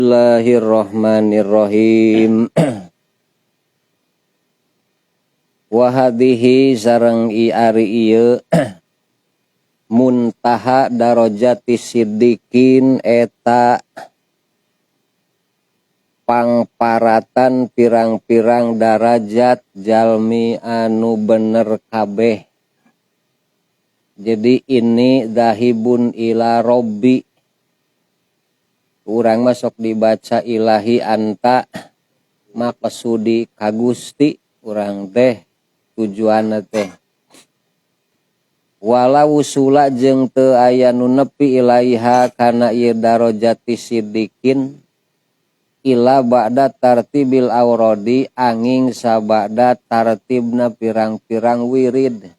Bismillahirrahmanirrahim. Wahadihi sareng ari ieu muntaha darajati siddiqin eta pangparatan pirang-pirang darajat jalmi anu bener kabeh. Jadi ini dahibun ila robbi, urang masuk dibaca ilahi anta maqsudi kagusti urang teh tujuanna teh walau usula jeung teu aya nu nepi ilaiha kana ieu darajati siddiqin ila ba'da tartibil auradi angin sabada tartibna pirang-pirang wirid.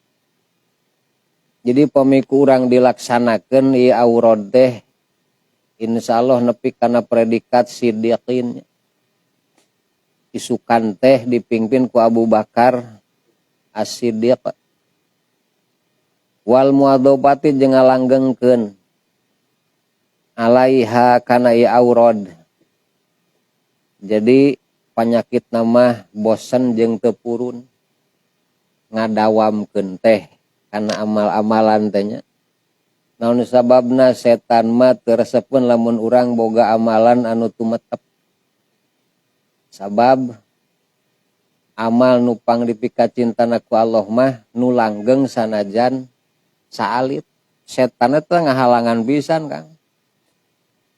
Jadi pamiku urang dilaksanakeun ieu aurad teh insyaallah nepi kana predikat siddiqin. Isukan teh dipimpin ku Abu Bakar As-Siddiq. Wal muadzabati jeung ngalanggengkeun alaiha kana ieu aurad. Jadi panyakit nama bosen jeung teu purun ngadawamkeun teh kana amal-amalan teh nya. Naon sababna setan mah teu resepkeun lamun urang boga amalan anu tumetep. Sabab amal nu pangdipika cintana ku Allah mah nu langgeng sanajan saalit. Setan teh ngahalangan pisan Kang.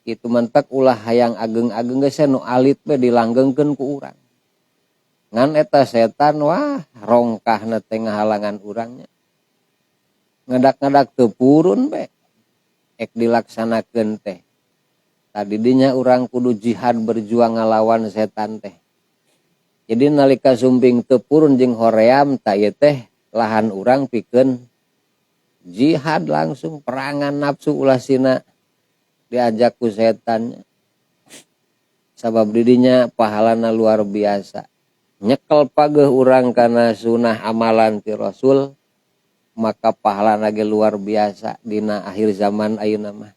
Itu mentek ulah hayang ageng-ageng geus nu alit we dilanggengkeun ku urang. Ngan eta setan wah rongkahna teh ngahalangan urangnya. Ngadak-ngadak teu purun be. Ek dilaksanakeun teh. Tadi dinya urang kudu jihad berjuang ngalawan setan teh. Jadi nalika sumping teu purun jeung hoream ta ieu teh lahan urang pikeun jihad langsung perangan nafsu ulah sina diajak ku setannya. Sabab didinya pahalana luar biasa. Nyekel pageuh urang kana sunah amalan ti Rasul maka pahalana ge luar biasa dina akhir zaman ayeuna mah.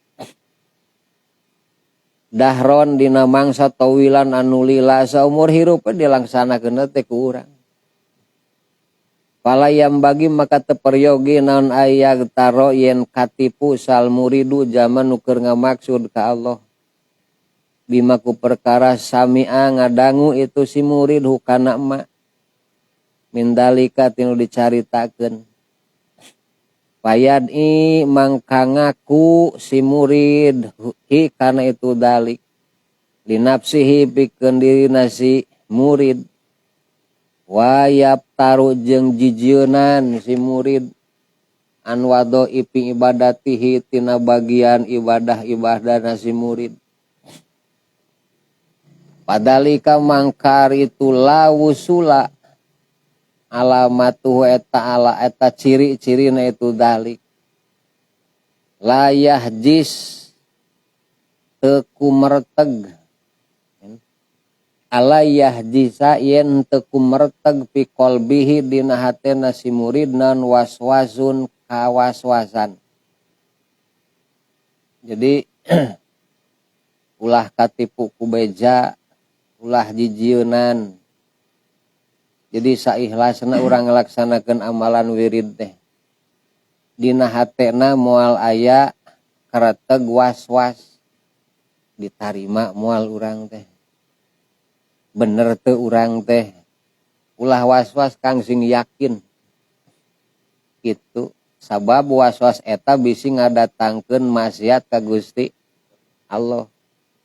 Dahron dina mangsa tawilan anu lila saumur hirup dilaksanakeun teh ku urang. Palayam bagi maka teu peryogi naon aya taro yen katipu sal muridu zaman nu keur ngamaksud ka Allah. Bima ku perkara sami'a ngadangu itu si murid hukana emak. Mindalika tinu dicaritakeun. Payad'i mangkangaku si murid hi kana itu dalik linapsihi pikeun dirina si murid wayap taru jeung jijieunnan si murid an wado ipi ibadatihi tina bagian ibadah-ibadahna si murid. Padalika mangkar itu lawusula alamatuhu eta ciri-cirina itu dalik layah jis teu kumerteg alayah jisa yen teu kumerteg fi qalbihi dina hatena si murid naon waswasun kawaswasan. Jadi ulah katipu ku beja ulah jijieunnan. Jadi saikhlasna urang ngalaksanakeun amalan wirid teh. Dina hatena moal aya kareteg was-was ditarima moal urang teh. Bener teu urang teh. Ulah was-was Kang sing yakin. Kitu. Sabab was-was eta bisi ngadatangkeun maksiat ka Gusti Allah.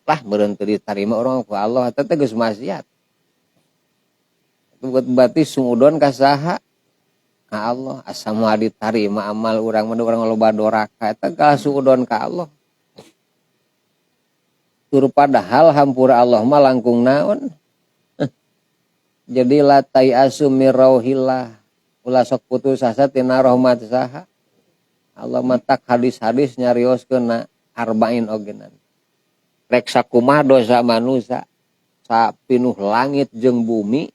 Lah meureun teu ditarima urang ku Allah eta teh geus maksiat. Berarti sungudon ka saha? Ka Allah. Asa moal ditarima amal urang mah urang loba doraka eta ka sungudon ka Allah. Tur padahal hampura Allah mah langkung naon? Jadi la tai'asu mir rauhillah. Ulah sok putus asa tina rahmat saha? Allah matak hadis-hadis nyarioskeun arba'in ogenan. Rek sakumaha dosa manusia sapinuh langit jeung bumi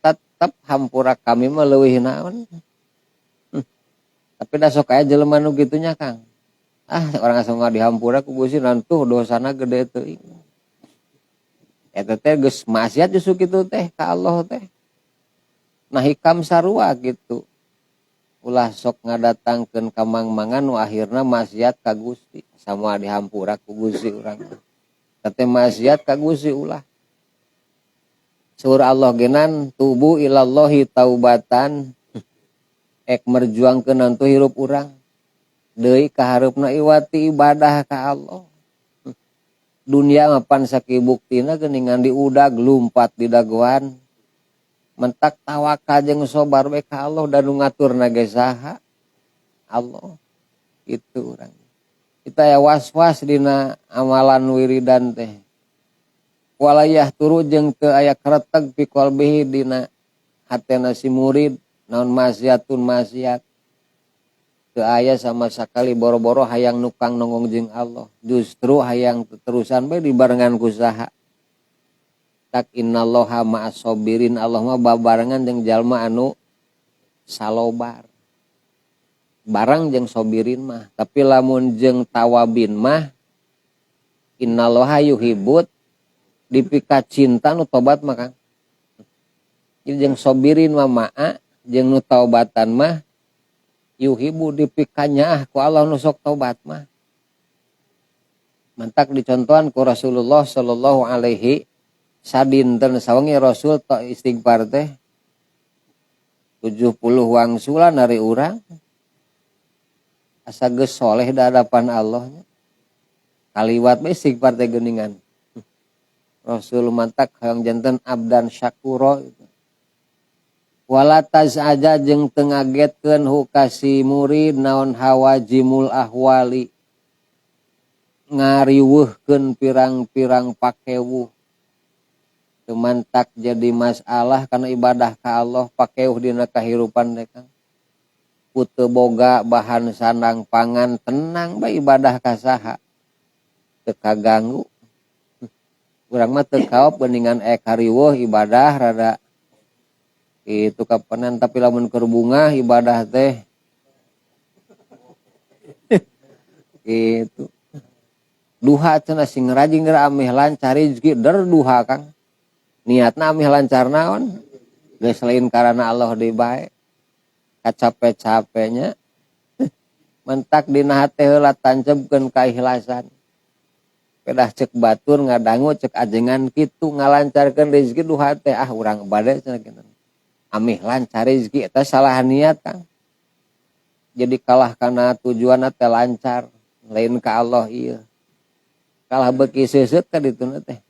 tetap hampura kami mah leuwih naon. Tapi da sok aya jelema nu kitu nya Kang. Orang asa mah dihampura ku Gusti nantuh dosana gede teuing. eta teh geus maksiat justru kitu teh ka Allah teh. Nah hikam sarua gitu. Ulah sok ngadatangkeun kamangmangan nu akhirna maksiat ka Gusti. Samoal dihampura ku Gusti urang. Teh maksiat ka Gusti ulah. Surah Allah genan tubu ilallahi taubatan ek merjuangkeun nantu hirup urang. Deui kaharepna iwati ibadah ka Allah. Dunia mapan saki buktina geuningan diudag lumpat di dagoan. Mentak tawakal jeung sobar we ka Allah dan ngaturna ge saha? Allah. Itu urang. Kita ya was-was dina amalan wiridan teh. Walayah turu jeung teu aya kareteg fi qalbihi dina hatena si murid naon maksiatun maksiat. Teu aya sama sakali boro-boro hayang nukang nongong jeung Allah. Justru hayang terusan bae dibarengan ku saha? Tak innallaha ma'as sabirin. Allah mah babarengan jeung jalma anu salobar. Barang jeung sabirin mah, tapi lamun jeung tawabin mah innallaha yuhibbut dipika cinta nu tobat mah Kang. Jadi jeung sabirin mah ma'a jeung nu taubatan mah yuhibbu dipika nyaah ku Allah nu sok tobat mah. Mantak dicontohan ku Rasulullah sallallahu alaihi sadinten sawengi Rasul tok istighfar teh 70 wangsulan dari urang asa geus soleh da hadapan Allah nya. Kaliwat bae istighfar teh geuningan. Rasul mantak hayang janten abdan syakura gitu. Wala tazaja jeung teu ngagetkeun hu kasih murid naon hawajimul ahwali. Ngariweuhkeun pirang-pirang pakewuh. Teu mantak jadi masalah kana ibadah ka Allah pakeuh dina kahirupan teh Kang. Ku teu boga bahan sandang pangan tenang bae ibadah ka saha. Teu kaganggu. Urang mah teu kaop geuningan kariweuh ibadah rada itu kapanan tapi lamun keur bunga ibadah teh gitu. Duha cenah sing rajin ameh lancar rezeki der duha Kang. Niatna ameh lancar naon? Geus lain karana Allah deui bae. Kacape-capenya mentak dina hate heula tancepkeun kaikhlasan. Pedah cek batur ngadangu cek ajengan kitu ngalancarkeun rezeki duha teh urang bade cenah kitu. Amih lancar rezeki eta salah niat Kang. Jadi kalah kana tujuanna teh lancar, lain ka Allah ieu. Kalah beuki seuseut ka dituna teh.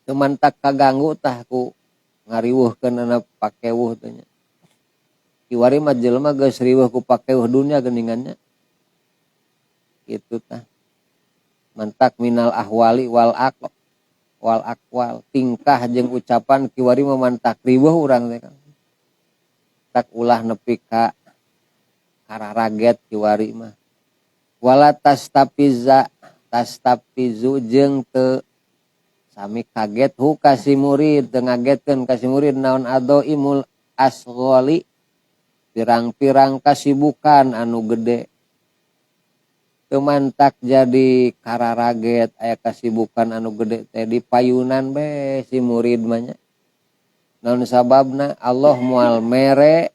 Teu mantak kaganggu tah ku ngariweuhkeun ana pakewuh teh nya. Kiwari mah jelema geus riweuh ku pakewuh dunya geuningannya. Kitu tah. Mantak minal ahwali wal akwal tingkah jeung ucapan kiwari memantak riweuh urang teh Kang. Tak ulah nepi ka kararaget kiwari mah. Wala tastapizu jeung teu sami kaget hu kasih murid teu ngagetkeun kasih murid naon adoimul asghali pirang-pirang kasibukan anu gede. Mantak jadi kararaget aya kasibukan anu gede teh di payunan be si murid mah nya. Naon sababna Allah moal mere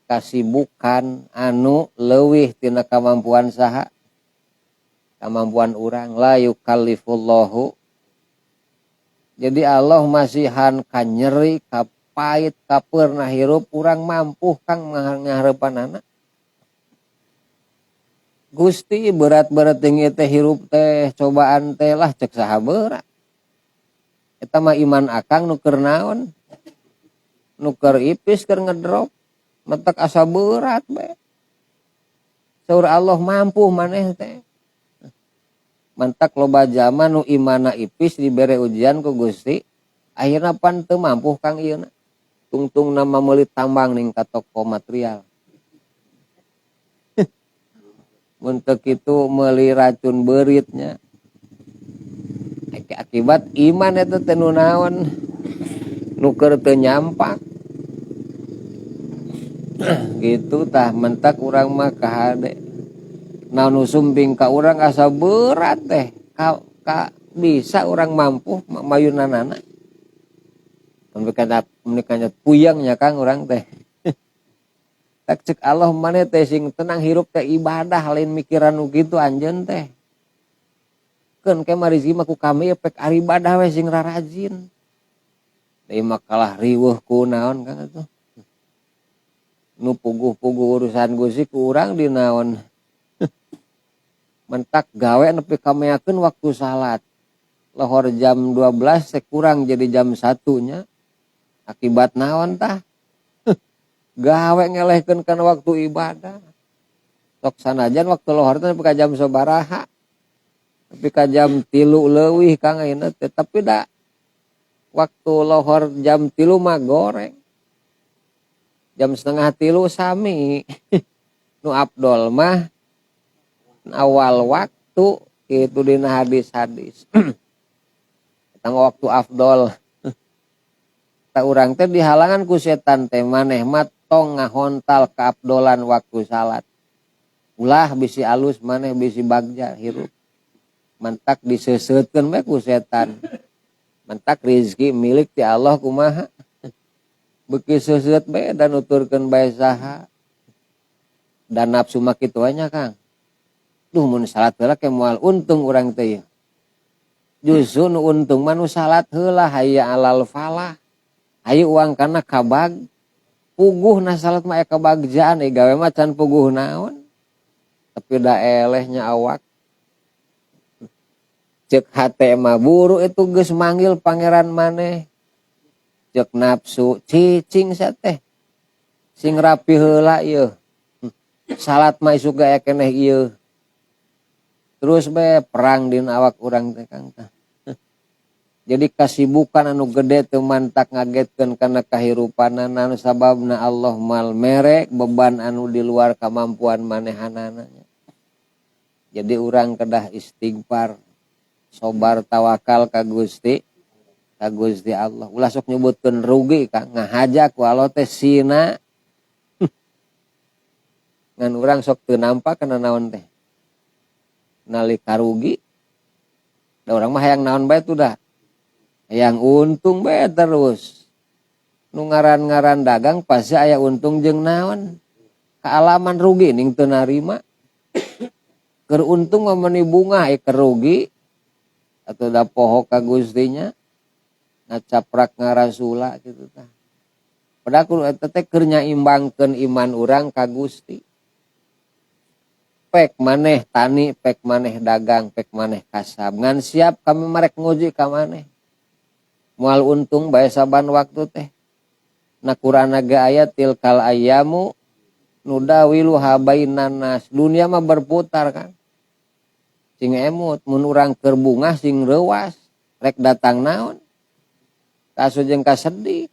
kasibukan anu leuwih tina kamampuan saha? Kamampuan urang la yukallifullahu. Jadi Allah masihan ka nyeri, ka pait, ka pernah hirup urang mampu Kang ngahareupanana. Gusti berat-berat tinggi teh hirup teh cobaan teh lah cek saha berat. Eta mah iman akang nu keur naon? Nu keur ipis keur ngedrop. Mentek asa berat be. Saur Allah mampu maneh teh. Mentek loba jama nu imana ipis dibere ujian ku Gusti. Akhirna pan teu mampu Kang ieu na. Tungtung nama meuli tambang ning ka toko material. Untuk itu meuli racun beuritnya. Akibat iman eta teh nu naon? Nu keur teu nyampak. Gitu tah mentak urang mah kahade. Naon nu sumping ka urang asa berat teh. Ka bisa orang mampu mayunanana. Menikahnya puyangnya Kang orang teh. Tak cek Allah mana teh sing tenang hirup teh ibadah lain mikiran nu kitu anjeun teh. Keun ke marizki mah ku kami pek ari ibadah we sing rarajin. Deui makalah riweuh ku naon Kang atuh. Nu puguh-puguh urusan Gusti ku urang di naon. Mentak gawe nepi kameakeun waktu salat. Lohor jam 12 teh kurang jadi jam 1-nya. Akibat naon tah? Gawe ngelehkeun kana waktu ibadah. Sok sanajan waktu lohor teh nepi ka jam sabaraha. Nepi ka jam 3 leuwih Kang ayeuna teh tapi da waktu lohor jam 3 mah goreng. Jam 2:30 sami. Nu afdol mah awal waktu itu dina hadis-hadis. Tang waktu afdol. Ta urang teh dihalangan ku setan teh maneh mah tong ngahontal kaabdolan waktu salat. Ulah bisi alus maneh bisi bagja hirup. Mantak diseuseutkeun bae ku setan. Mantak rezeki milik ti Allah kumaha. Beuki seuseut bae dan nuturkeun bae saha. Dan nafsu mah kitu nya Kang. Duh mun salat heula ke moal untung urang teh. Justru nu untung mah nu salat heula hayya alal falah. Ayo uang kana kabag. Puguh na salat mah kabagjaan gawe mah can puguh naon. Tapi da elehnya awak. Cek hate mah buru itu geus manggil pangeran maneh. Cek nafsu cicing sateh. Sing rapi heula ieu. Salat mah isuk gaya keneh ieu. Terus be perang dina awak urang teh Kang. Jadi kasibukan anu gede teu mantak ngagetkeun kana kahirupanan anu sababna Allah mal merek beban anu di luar kemampuan manehanana. Jadi urang kedah istighfar, sobar tawakal ka Gusti Allah. Ulah sok nyebutkeun rugi Kang ngahaja ku Allah teh sina. Ngan urang sok teu nampa kana naon teh. Nalika rugi da urang mah hayang naon bae tuh dah. Yang untung bae terus. Nu ngaran-ngaran dagang pasti aya untung jeung naon. Kaalaman rugi ning teu narima. Keur untung mah meuni bunga keur rugi atuh da poho ka Gustinya ngacaprak ngarasula kitu tah. Padahal kudu eta teh keur nyaimbangkeun iman urang ka Gusti. Pek maneh tani, pek maneh dagang, pek maneh kasab. Ngan siap kami marek nguji ka maneh. Moal untung bae saban waktu teh. Na Qur'an ge aya tilkal ayyamu nudawilu habainan nas. Dunia mah berputar Kan. Sing emut mun urang keur bungah sing reuwas rek datang naon. Kasu jeung kasedih.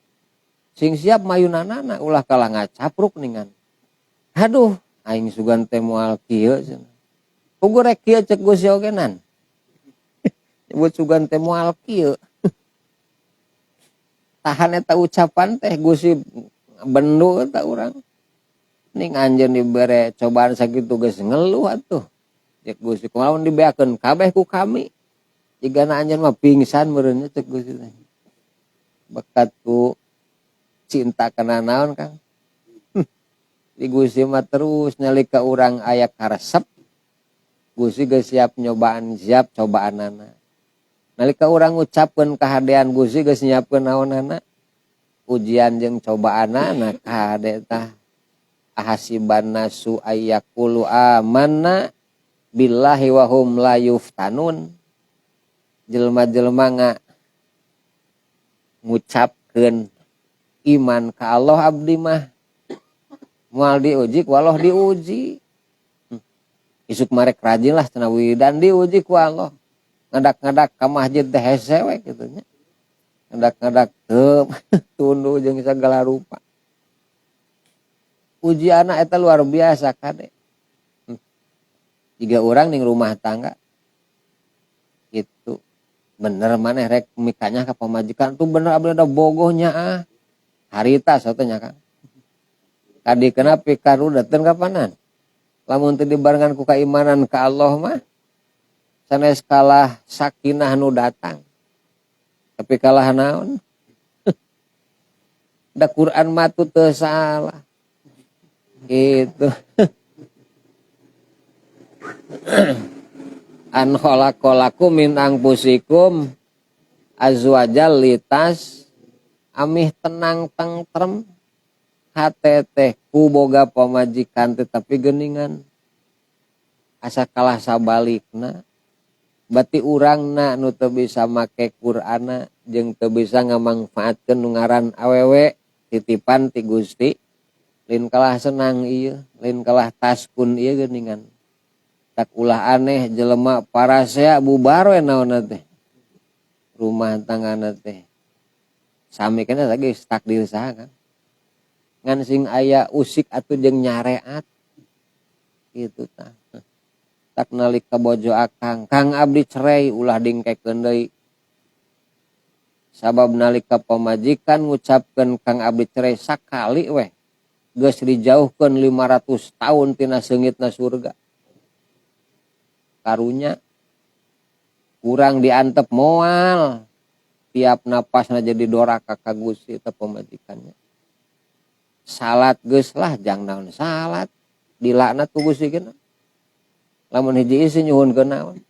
Sing siap mayunanana ulah kalah ngacapruk ningan. Aduh, aing sugan teh moal kieu cenah. Puguh rek kieu cek Gusti ogenan. Nyebut sugan teh moal kieu. Tahan eta ucapan teh Gusti bendu eta urang. Ning anjeun dibere cobaan sakitu geus ngeluh atuh. Cek Gusti kumaha dibeakeun kabeh ku kami. Jigana anjeun mah pingsan meureun cek Gusti teh. Bekat ku cinta kana naon Kang. Di Gusti mah terus nalika urang aya karesep Gusti geus siap nyobaan siap cobaanana. Nalika urang ngucapkeun kahadean Gusti geus nyiapkeun naonana ujian jeung cobaanana kahade tah ahasiban nasu ayyaqulu amanna billahi wa hum la yuftanun. Jelema-jelema ngucapkeun iman ka Allah abdi mah moal diuji ku Allah diuji. Isuk marek rajin lah cenah wiridan diuji ku Allah. Ngadak-ngadak ka masjid teh hese we kitu nya. Ngadak-ngadak teu tunduh jeung sagala rupa. Ujianna eta luar biasa kade. Jiga urang ning rumah tangga gitu. Bener maneh rek mikanya ka pamajikan tuh bener abdi ada bogohnya ah. Harita satenya Kang. Kadi kenapa pikarudeteun kapanan? Lamun teu dibarengan ku keimanan ka Allah mah sanes kalah sakinah nu datang. Tapi kalah naon? Da Quran mah teu salah. Gitu. An khalaqalakum min anfusikum azwajal litas amih tenang tentrem hate teh ku boga pamajikan teh tapi geuningan asa kalah sabalikna. Berarti urangna nu teu bisa make Qur'ana jeung teu bisa ngamangfaatkeun nu ngaran awewe titipan ti Gusti, lain kalah senang ieu, lain kalah taskun ieu geuningan. Tak ulah aneh jelema parasea bubar we naonna teh. Rumah tanggana teh. Sami kana lagi takdir saha kan. Ngan sing aya usik atuh jeung nyareat. Kitu tah. Tak nalika bojo akang, Kang abdi cerai ulah dingkekeun deui. Sabab nalika pamajikan ngucapkeun Kang abdi cerai sakali we geus dijauhkeun 500 tahun tina seungitna surga. Karunya kurang diantep moal tiap napasna jadi doraka ka Gusti teh pamajikannya. Salat geus lah jang naon salat dilaknat ku Gusti geuna. Lamun hiji isi nyuhunkeun naon.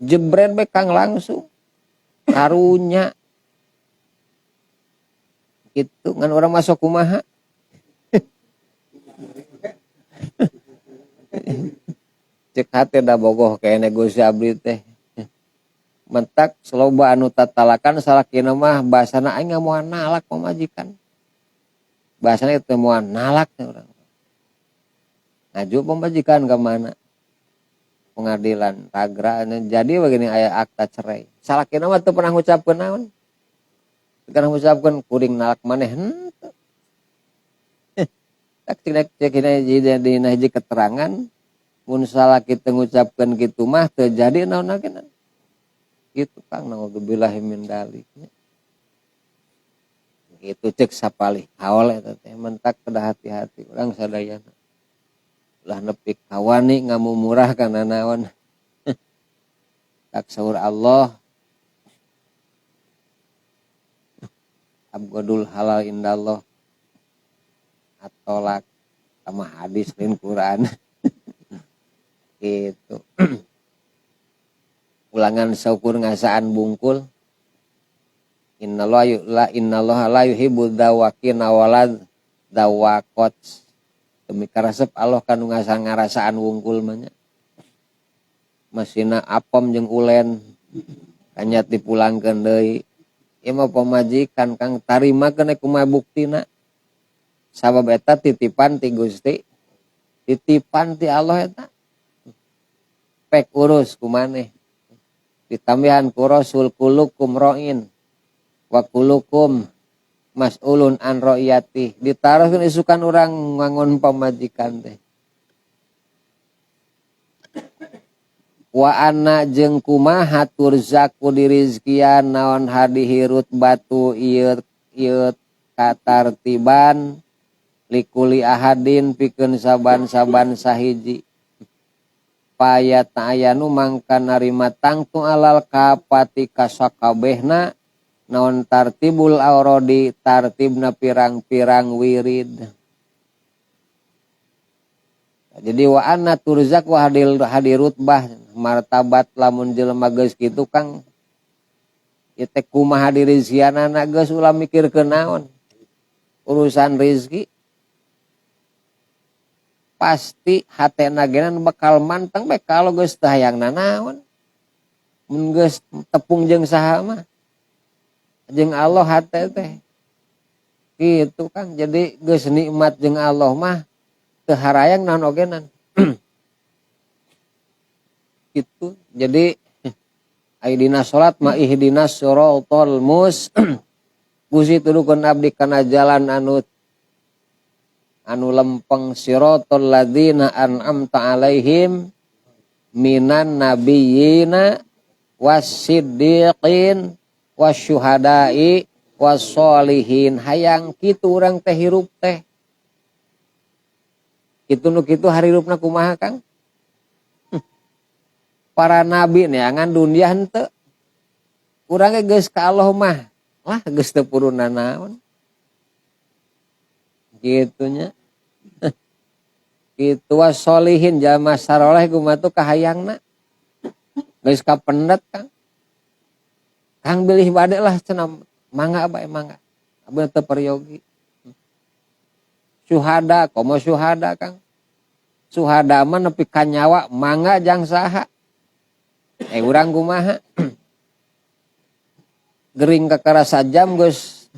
Jebret bae Kang langsung. Karunya. Gitu ngan urang masuk kumaha. Cek hate da bogoh kene Gusti abdi teh. Mentak seloba anu tatalakan salakina mah bahasana aing moal nalak pamajikan. Bahasana teh moal nalak teh urang. Ngaju pamajikan ka mana? Pengadilan tagra jadi begini aya akta cerai. Salakina mah teu pernah ngucapkeun naon. Teu pernah ngucapkeun kuring nalak maneh henteu. Tak cek dina hiji keterangan mun salaki teu ngucapkeun kitu mah teu jadi naon ageuna. Kitu Kang naudzubillahi min dzalik. Kitu cek sapalih kaol eta teh mentak kedah hati-hati urang sadayana. Ulah nepi kawani ngamumurah kana naon. Tak saur Allah abgadul halal indallah atolak sama hadis lain Quran. Gitu. Ulangan syukur ngasaan bungkul. Innallaha la yuhibbud dawakina walad dawaqat. Demi karesep Allah kanu ngarasaan wungkul mah nya. Masina apem jeung ulen kanyat dipulangkeun deui. Ieu mah pamajikan Kang tarimakeun kumaha buktina. Sabab eta titipan ti Gusti. Titipan ti Allah eta. Pek urus ku maneh. Ditambihan ku Rasul kulukum ra'in wa kulukum mas'ulun an ra'iyati. Ditaruhkeun isukan urang ngangon pamajikan teh. Wa anna jeung kumaha turzaku dirizkian naon hadihirut batu ieu katartiban likuli ahadin pikeun saban-saban sahiji. Payat ayanu mangka narima tangtung alal kapati kasakabehna naon tartibul aurodi tartibna pirang-pirang wirid. Jadi wa anna turzak wa hadirutbah martabat lamun jelema geus kitu Kang ieu teh kumaha dirizkianana geus ulah mikirkeun naon urusan rezeki pasti hatena genan bakal manteng bae kalau geus teu hayangna naon. Mun geus tepung jeung saha mah. Jeung Allah hate teh. Kitu Kang. Jadi geus nikmat jeung Allah mah teu harayang naon ogenan. Kitu. Jadi aidina salat ma ihdinas siratal Gusti tuduhkeun abdi kana jalan anu lempeng siratal ladzina an'amta alaihim minan nabiyyina wasiddiqin wasyuhada'i wassolihin. Hayang kitu urang teh hirup teh. Kitu nu kitu harirupna kumaha Kang? para nabi neangan dunia henteu. Urang ge geus ka Allah mah lah geus teu puruna naon. Kitu nya. Kitu wasolihin jalma saroleh kumaha tuh kahayangna. Geus kapendet Kang. Kang bilih bade lah cenah mangga bae mangga. Abdi teu peryogi. Syuhada, komo syuhada Kang. Syuhada mah nepi ka nyawa mangga jang saha. Urang kumaha? Gering kakarasa jam geus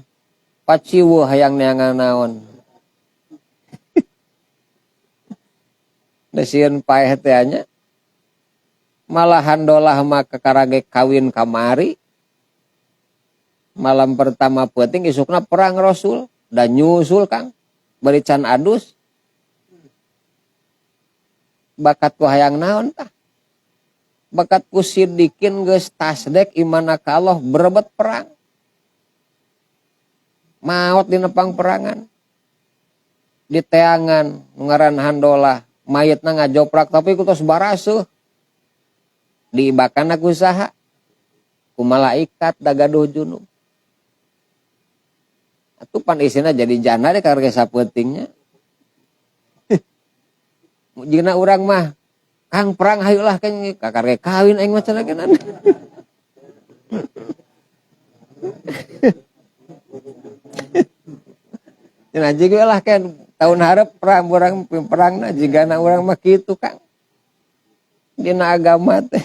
paciweuh hayang neangan naon. Desieun paeh teh nya. Malahan dolah mah kakarage kawin kamari. Malam pertama peuting isukna perang Rasul dan nyusul Kang. Bari can adus. Bakat ku hayang naon tah? Bakat ku sidikin geus tasdek imana ka Allah berebet perang. Maot dina pangperangan. Di teangan ngaran handolah mayitna ngajoprak tapi ku tos baraseuh. Diibakana ku saha? Ku malaikat da gaduh junub. Atuh pan isina jadi jana deh karge sapeutingnya. Jigna urang mah Kang perang hayulah kan kakarge kawin aing mah cenah genan. Cenah jiga lah kan tahun hareup perang urang perangna jigana urang mah kitu Kang. Dina agama teh.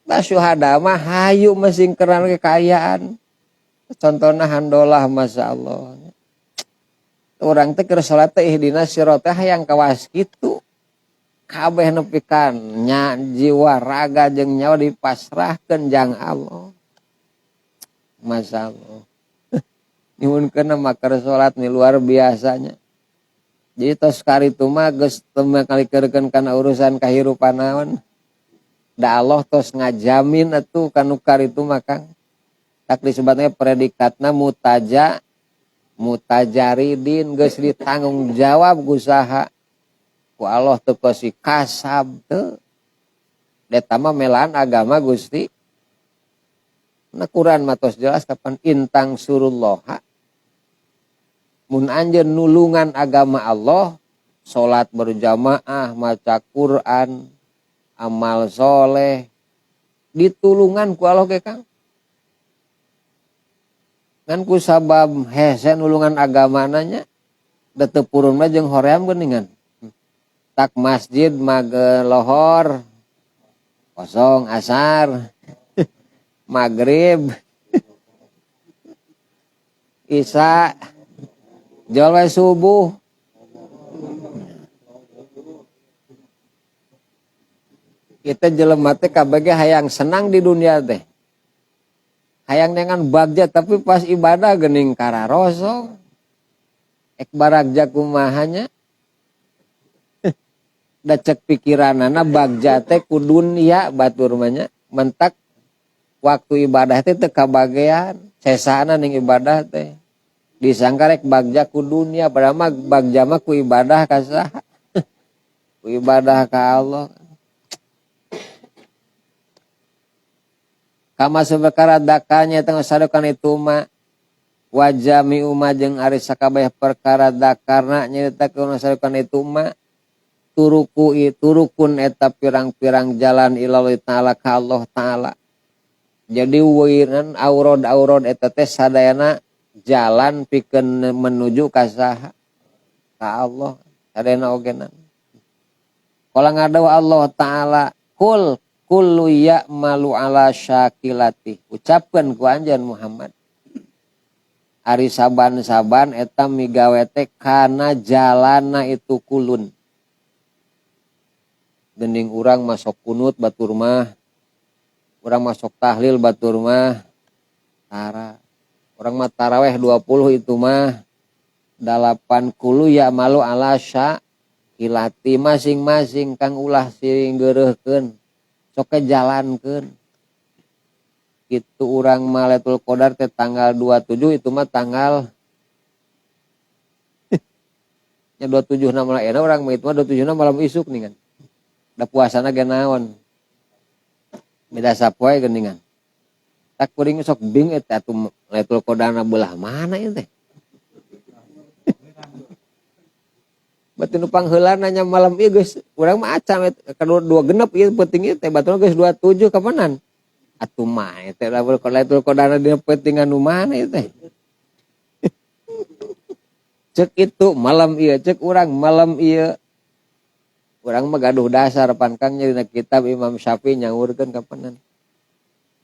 Tah syuhada mah hayu masingkeran kekayaan. Contohna handolah masyaallah. Urang teh keur salat teh ihdina sirata hayang kawas kitu. Kabeh nepi ka nya jiwa raga jeung nyawa dipasrahkeun jang Allah. Masyaallah. Nyuwunkeun mah keur salat ni luar biasanya. Jadi tos karitu mah geus teu kalikeurkeun kana urusan kahirupan naon. Da Allah tos ngajamin atuh kanu karitu mah Kang. Tak disebutnya predikatna mutajaridin geus ditanggung jawab usaha. Ku Allah teu kosi kasab teu. Eta mah melaan agama Gusti. Na Quran mah tos jelas kapan intang surullah. Mun anjeun nulungan agama Allah, salat berjamaah, maca Quran, amal soleh, ditulungan ku Allah ge Kang. Kan ku sabab hese nulungan agama nanya, da teu purun mah jeung hoream geuningan. Tak masjid mage lohor kosong asar maghrib isya jol we subuh. Kita jelema teh kabeh hayang senang di dunia teh. Hayang dengan bagja tapi pas ibadah geuning kararosong. Ek baragja kumahanya. Da cek pikiranana bagja teh ku dunia batur mah nya. Mentak waktu ibadah teh teu kabagean. Sesana ning ibadah teh. Disangka rek bagja ku dunia padahal mah bagja mah ku ibadah ka saha? Ku ibadah ka Allah. Kama sabakara dakanya tengah sadokan itu mah wajami umma jeung ari sakabeh perkara dakarna nyaritakeun sadokan itu mah turukun eta pirang-pirang jalan ilallah taala ka Allah taala. Jadi wiran aurod eta teh sadayana jalan pikeun menuju ka saha? Ka Allah. Sadayana ogenan. Kala ngadawa Allah taala kullu ya'malu ala syakilati. Ucapkeun ku anjeun Muhammad. Ari saban-saban eta migawe teh kana jalanna itu kulun. Gending urang masuk kunut batur mah. Urang masuk tahlil batur mah tara. Urang mah taraweh 20 itu mah 80 ya'malu ala syakilati masing-masing kang ulah siring geureuhkeun. Sok jalankeun. Itu urang Lailatul Qadar teh tanggal 27 itu mah tanggal nya 27 na malam urang mah itu mah 27 na malam isuk ningan. da puasana ge naon beda sapoe geuningan tak kuring sok bing eta atuh Lailatul Qadar belah mana ieu teh batu nupang heula nanya malam ieu geus urang mah acam kedua 2 genep ieu penting ieu teh batur geus 27 kapanan atuh mah teh Lailatul Qadar dina pentingan nu mana ieu teh cek itu malam ieu cek urang malam ieu urang mah gaduh dasar pan Kang nyarina kitab Imam Syafi'i nyaurkeun kapanan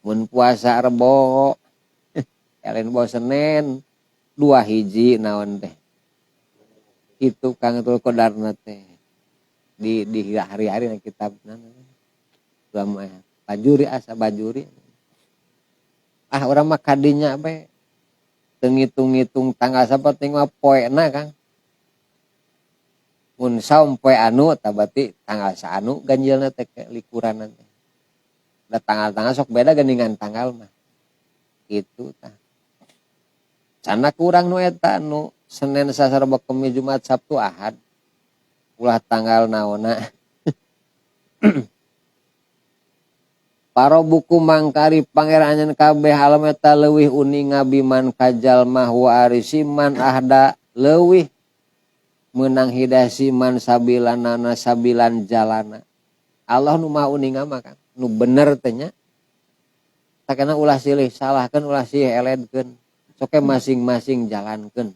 mun puasa Rebo kalian bawa Senin 2 hiji naon teh itu Kang Lailatul Qadar teh di hari-hari na kitab ulama bajuri asa bajuri urang mah kadinya be teu ngitung-ngitung tanggal saperti mah poena Kang mun saum poe anu tah berarti tanggal saanu ganjilna teh likuran teh da tanggal-tanggal sok beda geuningan tanggal mah kitu tah cana kurang nu eta nu Senin Selasa Rabu Kamis Jumat Sabtu Ahad ulah tanggal naonna Paro buku mangkari pangeran kabeh alam eta leuwih uning ngabiman kajalmah wa arisiman ahda leuwih meunang hidasiman sabilanana sabilan jalana Allah nu maha uning mah Kang nu bener teh nya sakana ulah silih salahkeun ulah silih eledkeun soke masing-masing jalankeun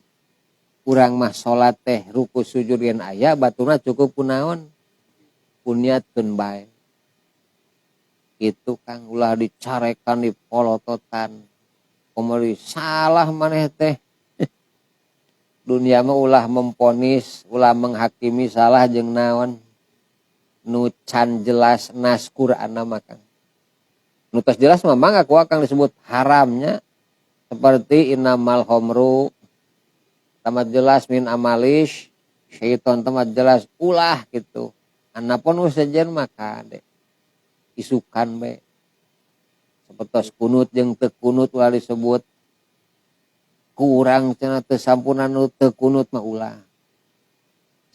urang mah salat teh ruku sujud yen aya baturna cukup kunaon puniatkeun bae itu Kang ulah dicarekan dipolototan komori salah maneh teh dunia mah ulah memponis ulah menghakimi salah jeung naon nu can jelas nas Quran mah Kang nu tos jelas mah mangga ku Kang disebut haramnya seperti innamal khamru tamat jelas min amalish syaiton tamat jelas ulah gitu anapun usajen maka deh isukan be sepertos kunut jeung teu kunut ulah disebut kurang cenah teu sampunan nu teu kunut mah ulah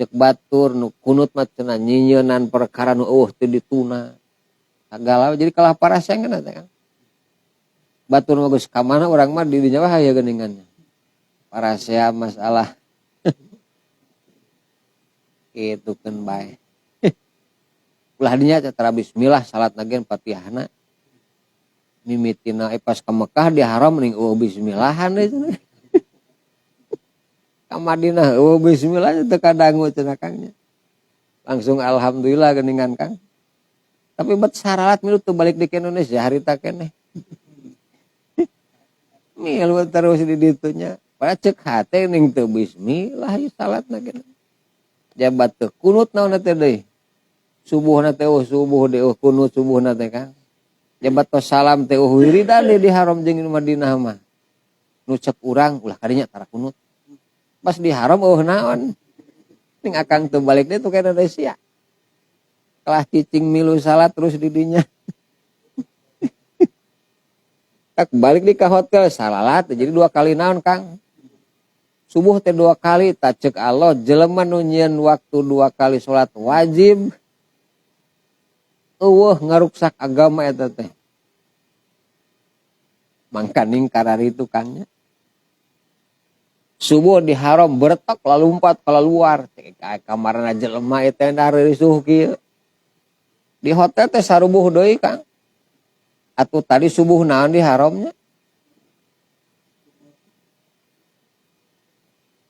cek batur nu kunut mah cenah nyieunnan perkara nu teu dituna sagala jadi kalah paraseng kana teh Kang batur mah geus ka mana urang mah di dinya wae aya geuningannya parasea masalah kitu keun bae ulah dinya cara bismillah salat nagen Fatihahna mimitina pas ka Mekah di haram mending bismillahan deui ka Madinah bismillah teu kadangu cenah Kangnya langsung alhamdulillah geuningan Kang tapi bet saralat milu teu balik di Indonesia harita keneh milu terus di ditunya pada cek hate ning teu bismillah ieu salat nagen jabat teu kunut naon teh deui subuhna teh subuh deui kunut subuhna teh Kang jabat tos salam teh wiridan di haram jeung di Madinah mah nu cek urang ulah kadinya tara kunut pas di haram naon ning akang teu balik deui ka Indonesia kelah cicing milu salat terus di dinya tak balik di ka hotel salalat jadi 2 kali naon Kang subuh teh 2 kali tak cek Allah jelema nu nyieun waktu 2 kali salat wajib ngaruksak agama eta teh mangka ning karari itu Kangnya subuh di haram bertek lalu lompat ka luar kamarna jelema eta da risuh kieu di hotel teh sarubuh deui Kang atuh tadi subuh naon di haramnya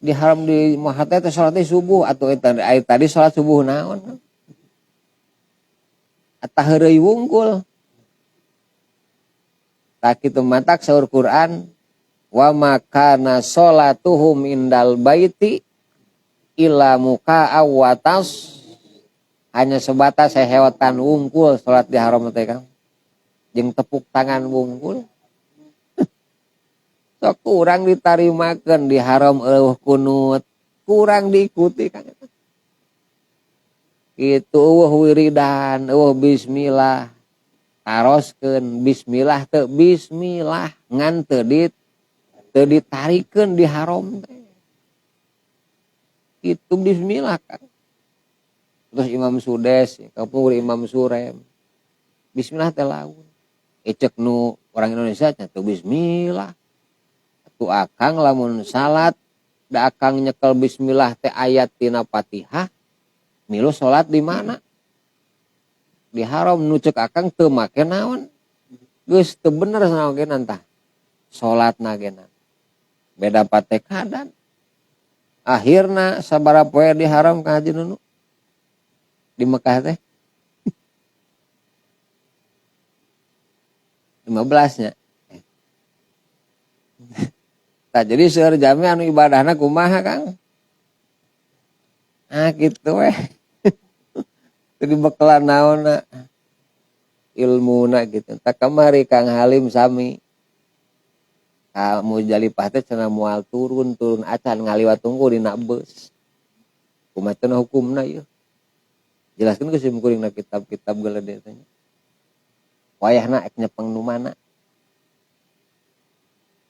di haram di hotel teh salat subuh atuh tadi salat subuh naon atah heureuy wungkul tak kitu matak saur Quran wa makana sholatuhum indal baiti illa muka awatas hanya sebatas hehewetan wungkul salat di haram teh Kang jeung tepuk tangan wungkul sok kurang ditarimakeun di haram kunut kurang diikuti Kang itu wiridan bismillah taroskeun bismillah teu bismillah ngan teu ditarikeun di haram teh itu bismillah Kang terus Imam Sudes kapung Imam Surem bismillah teh laun cek nu orang Indonesia nya teu bismillah atuh akang lamun salat da akang nyekel bismillah teh ayat tina Fatihah milu salat di mana di haram nu cek akang teu make naon geus teu bener sanaogenan tah salatna geuna beda patekadan akhirna sabaraha poe di haram ka Haji Nunu di Mekah teh 15 nya tak jadi seueur jami anu ibadahna kumaha Kang gitu weh teu dibekalan naonna ilmuna gitu tak kamari Kang Halim sami ka Muzdalifah teh cenah moal turun acan ngaliwat tunggu dina beus kumaha teh hukumna ieu jelaskeun geus sim kuring na kitab-kitab geuleuh teh wayahna ek nyepeng nu mana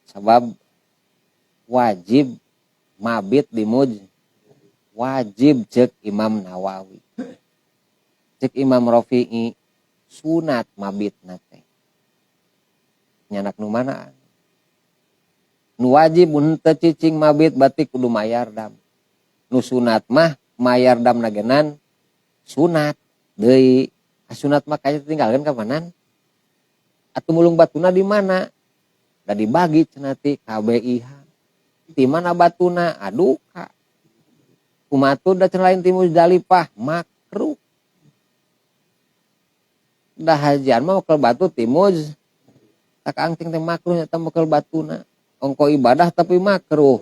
sabab wajib mabit di wajib cek Imam Nawawi cek Imam Rafi'i sunat mabit nate nyanak nu mana nu wajib mun teu cicing mabit berarti kudu mayar dam nu sunat mah mayar dam nagenan sunat deui sunat mah kaya tinggalkeun ka manan atuh mulung batuna di mana da dibagi cenah ti KBIH di mana batuna aduh ka kumaha da cenah lain ti Muzdalifah makruh da hajian mah mekel batu ti muz tak angting teh makruh nya teh mekel batuna ongko ibadah tapi makruh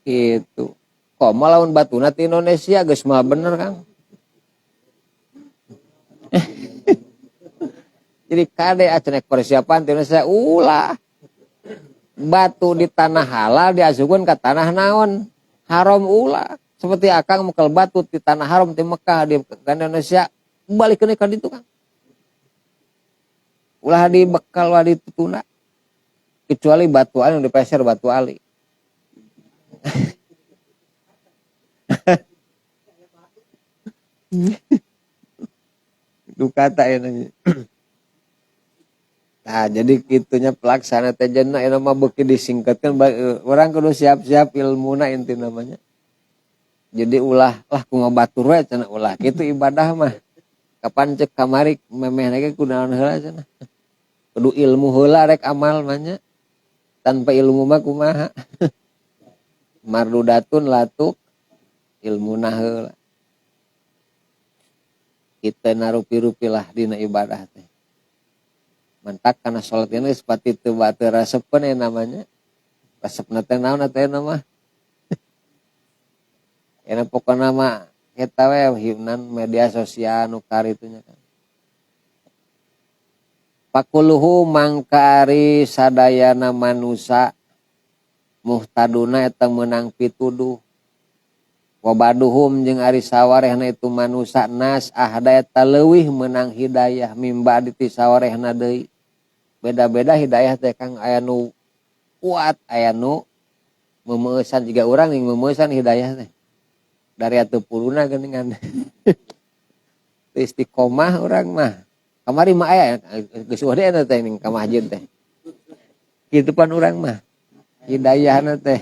gitu kok lawan batuna ti Indonesia geus mah bener Kang jadi kade acan persiapan ti Indonesia ulah batu di tanah halal diasukeun ka tanah naon haram ulah seperti akang mekel batu di tanah haram di Mekah di Indonesia balikeun ka ditu Kang ulah dibekal ulah ditutuna kecuali batu ali yang dipeser batu ali itu kata ini nah jadi gitunya pelaksana teh jenna anu mah beuki disingkatkeun orang kudu siap-siap ilmuna inti namanya jadi ulah lah ku ngabatur we cenah ulah kitu ibadah mah kapan cek kamari memeh ge kunaon heula cenah kudu ilmu heula rek amal mah nya tanpa ilmu mah kumaha mardudatun latuk ilmuna heula kita narupi-rupi lah dina ibadah teh mentak karena sholat ini seperti itu batu rasepen ya namanya resepna teh naon teh nama ya pokoknya nama kita we himnan media sosial nukar itunya kan pakuluhu mangkari sadayana manusa muhtaduna eta menang pituduh wabaduhum jeung ari sawarehna itu manusa nas ahda eta leuwih menang hidayah mimba di sawarehna deui beda-beda hidayah teh Kang aya nu kuat aya nu memeusan juga urang yang memeusan hidayah teh dari atuh puruna geuningan istiqomah urang mah kamari mah aya geus wade eta teh ning ka masjid teh kitu pan urang mah hidayahna teh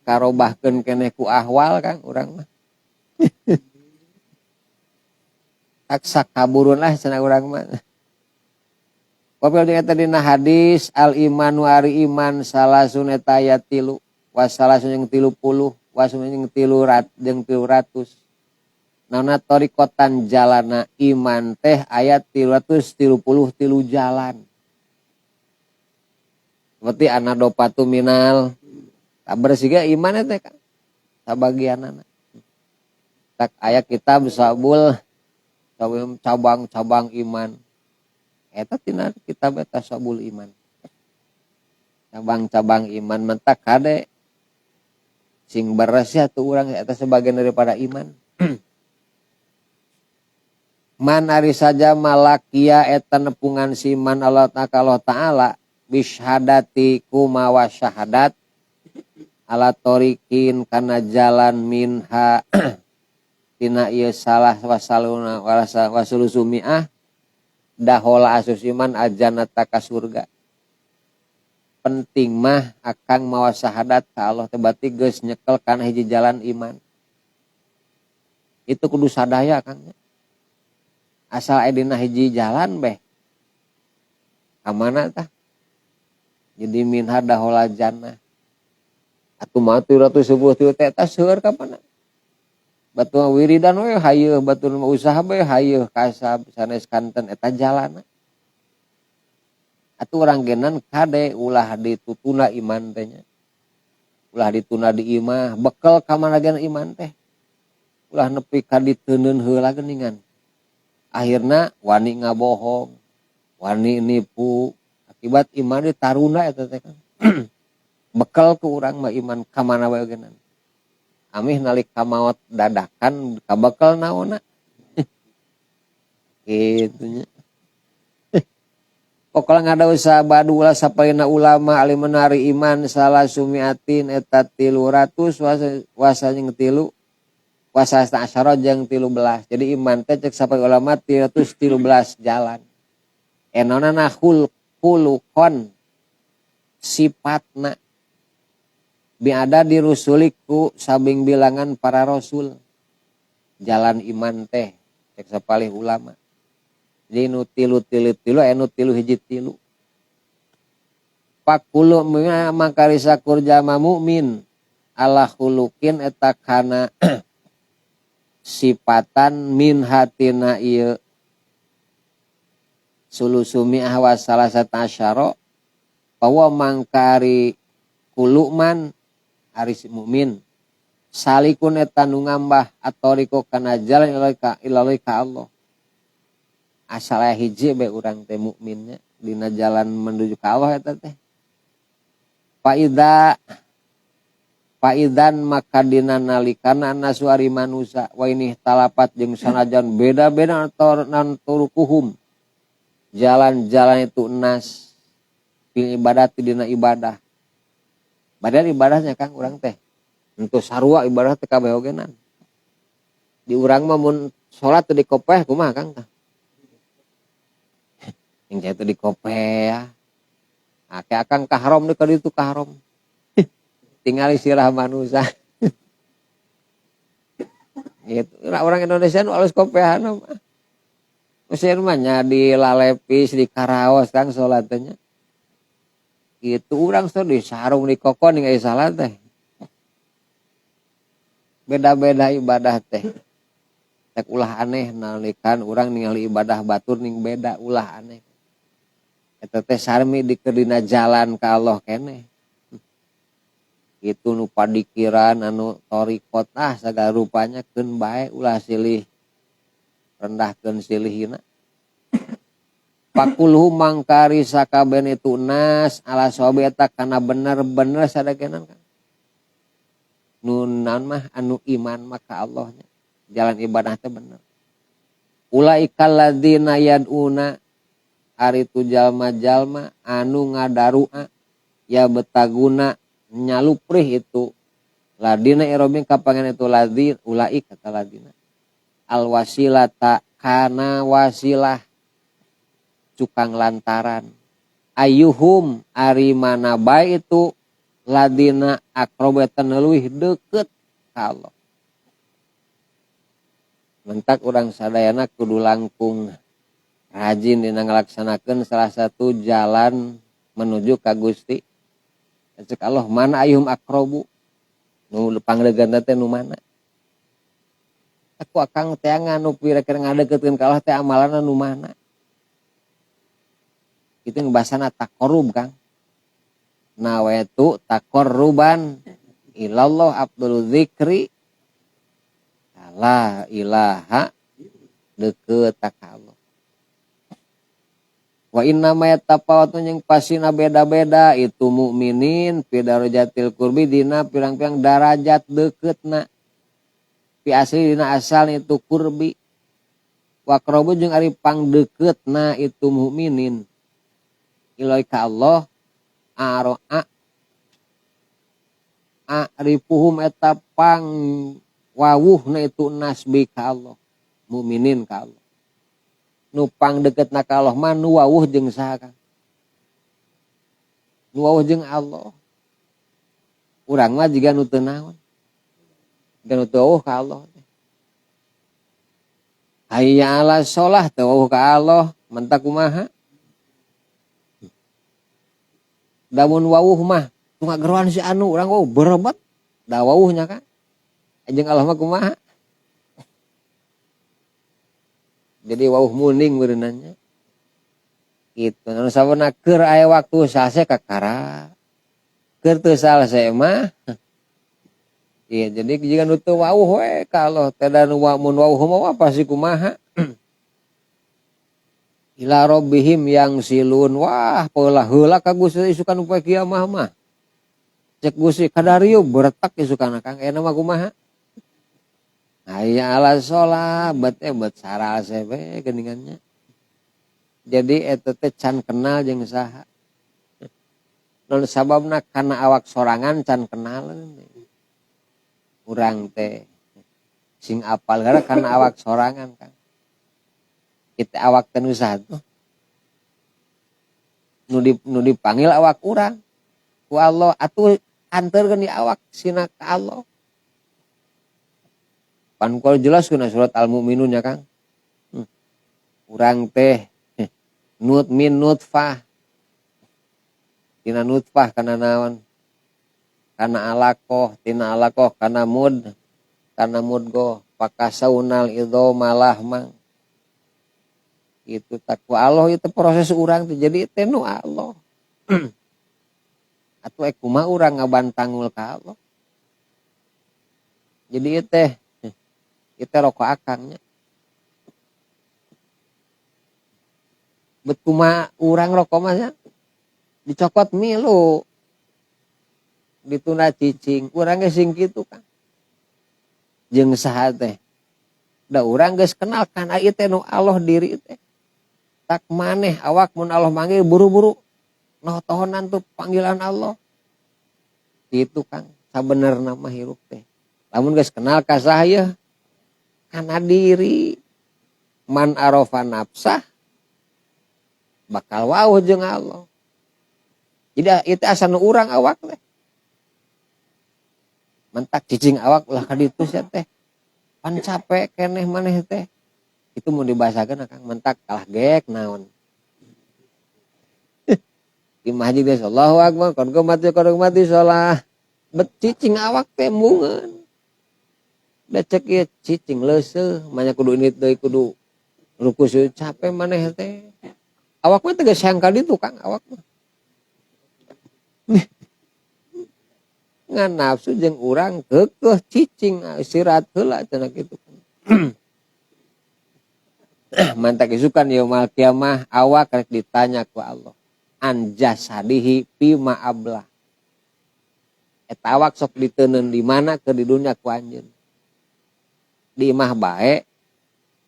karobahkeun keneh ku ahwal Kang urang mah taksa kaburun lah cenah urang mah Wapil eta dina hadis al imanu ari iman salasun eta ayat 3 wasalasun jeung 30 wasun jeung 300 naonna torikotan jalana iman teh ayat 333 jalan seperti anadopatu minal kabar siga iman teh Kang sabagianana tak aya kitab sabul cabang-cabang iman eta tina kitab eta sabul iman cabang-cabang iman mentak kade sing beres ya tuh urang eta sebagian daripada iman man ari saja malakia eta nepungan siman Allah Ta'ala bisyhadati kumawa syahadat ala torikin kana jalan minha tina ieu salah wasaluna wasulusumiah dahola asus iman ajanata ka surga. Penting mah akang mawa syahadat ka Allah teh berarti geus nyekel kana hiji jalan iman. Itu kudu sadaya Kang. Asal aya dina hiji jalan beh. Ka mana tah? Jadi minha dahola jannah. Atuh mah ratu subuh teu teh tah seueur ka mana? Batu wiridan we hayeun, batu usaha we hayeun kasab sanes kanten eta jalan. Atuh urang genan kade ulah ditutuna iman teh nya. Ulah dituna di imah, bekel ka manageun iman teh. Ulah nepi ka diteuneun heula geuningan. Akhirna wani ngabohong, wani nipu, akibat iman ditaruna eta teh kan. Bekel ku urang mah iman ka mana wae geunan. Amih nalika maot dadakan ka bekel naonna. Kitu nya. Pokoknya ngada usaha badulah sapaina ulama alimenari iman salah sumiatin eta 300 wasa jeung 3 wasa asyara jeung 13. Jadi iman teh cek sapai ulama 313 jalan. Enonana khulukon sifatna biada dirusuliku sabing bilangan para rasul. Jalan iman teh cek sapalih ulama. Jadi nu tilu nu tilu hiji tilu. Pakulu mangkari sakur jama mukmin ala khuluqin eta kana sifatan min hatina ieu sulusumi ahwa salasata asyara bahwa mangkari kuluman ari mukmin salikun eta nu ngambah atoriko kana jalan ilalai ka Allah. Asal hiji be urang teh mukminnya dina jalan menuju ka Allah eta teh. Faidan maka dina nalikana nasuari manusia wa ini talapat jeung sanajan beda-beda turukuhum. Jalan-jalan itu nas fil ibadah dina ibadah. Badan ibadahnya Kang urang teh. Untuk sarua ibadah teh kabeh ogenan. Di urang mah mun salat teh dikopeh kumaha Kang tah? Yang itu di kope ya. Ake akan kahrom di kali itu kahrom. Tinggal isirah manusia. Gitu. Orang Indonesia nu alus kopehan mah. Mesin mah nya di lalepis di karaos Kang salatnya. Itu urang tuh di sarung di kokon ningali salat teh. Beda-beda ibadah teh. Tek ulah aneh nalikan urang ningali ibadah batur ning beda ulah aneh. Eta teh sarmi dikeudina jalan ka Allah keneh. Itu nu padikiran anu torikot sagala rupanya keun bae ulah silih rendahkeun silihina. Pakulhu mangkari sakaben itu nas ala sawabi eta kana bener-bener sadagenan kan. Nunan mah anu iman mah ka Allahnya. Jalan ibadah teh bener. Ulaikal ladzina yad'una ari tu jalma-jalma anu ngadarua ya betaguna nyaluprih itu ladina irobing kapangan itu ladin ulaik kata ladina al wasilata kana wasilah cukang lantaran ayuhum ari mana bae itu ladina akrobatan leuwih deukeut ka Allah. Mentak urang sadayana kudu langkung rajin dina ngalaksanakeun salah satu jalan menuju ka Gusti. Cek Allah mana ayuhum akrobu nu panglegan teh nu mana. Aku akang teh nganu pira-pira ngadeukeutkeun ka Allah teh amalanna nu mana. Itu bahasana taqarrub Kang. Nawaitu taqarruban ilallah abdul dzikri la ilaha deukeut ka Allah. Wa inna ma yatafawatu yang pasina beda-beda itu mukminin fi darajatil qurbi dina pirang-pirang darajat deuketna. Fi asli dina asal itu qurbi. Wa qarabu jeung ari pangdeuketna itu mukminin. Ilai ka Allah aro'a arifuhum eta pang wawuhna itu nasbi ka Allah, mukminin ka Allah. Nu pang deketna ka Allah mah nu wawuh jeung saha Kang? Nu wawuh jeung Allah. Urang mah jiga nu teu naon. Jiga nu teu wawuh ka Allah. Hayya 'ala sholah teu wawuh ka Allah, mentak kumaha? Damun wawuh mah tu ngageroan si anu urang wawuh berebet. Da wawuhnya Kang. Jeung Allah mah kumaha? Jadi wawuh muning beunanya. Gitu. Anu sabeuna keur aya waktu sase kakara. Keur teu salse mah. Iya, jadi jika nu teu wawuh we ka Allah, teh da nu mun wawuh mah pasti kumaha? Ila rabbihim yang silun. Wah, peulah heula ka Gusti isukan upaya kiamah mah. Cek Gusti kadarieu beretak isukan Kang. Ena mah kumaha? Hayya 'ala sholah, bet sarase we geuningannya. Jadi eta teh can kenal jeung saha. Non sababna kana awak sorangan can kenal. Urang teh sing apal gara kana awak sorangan Kang. Kita awak teh nu saha tuh. Nu dipanggil awak urang ku Allah atuh anterkeun di awak sina ka Allah. Pan kalau jelas kuna surat Al-Mu'minun ya Kang. Urang teh min nutfah. Tina nutfah kana naon? Kana alaqah, tina alaqah kana mudghah, pakasaunal idzoma lahmang. Itu takwa Allah itu proses urang teh jadi teh nu Allah. Atuh kumaha urang ngabantangul ka Allah. Jadi teh kita rokok akangnya. Bet kumaha urang rokok mah dicokot milu. Dituna cicing, urang geus sing kitu Kang. Jeung saha teh? Da urang geus kenal kana ieu teh nu Allah diri teh. Tak maneh awak mun Allah manggil buru-buru notohonan tuh panggilan Allah. Itu Kang, sabenerna mah hirup teh. Lamun geus kenal ka saha kana diri. Man arafa nafsah bakal wawuh jeung Allah. Jadi itu asal urang awak teh. Mentak cicing awak ulah ka ditu sia teh. Pan capek keneh maneh teh. Itu mau dibahasakeun Kang mentak kalah geek naon. Di masjid geus Allahu Akbar, kon mati salah. Bet cicing awak teh mungeun. Da cek ieu cicing leuseuh, manya kudu ini deui kudu ruku capek maneh teh. Awak mah teh geus hayang ka ditu Kang awak mah. Ngan nafsu jeung urang keukeuh cicing istirahat heula cenah kitu. Mantak isukan yaumul kiamah awak rek ditanya ku Allah. An jasadihi fima ablah. Eta awak sok diteuneun di mana keur di dunia ku anjeun. Di imah bae,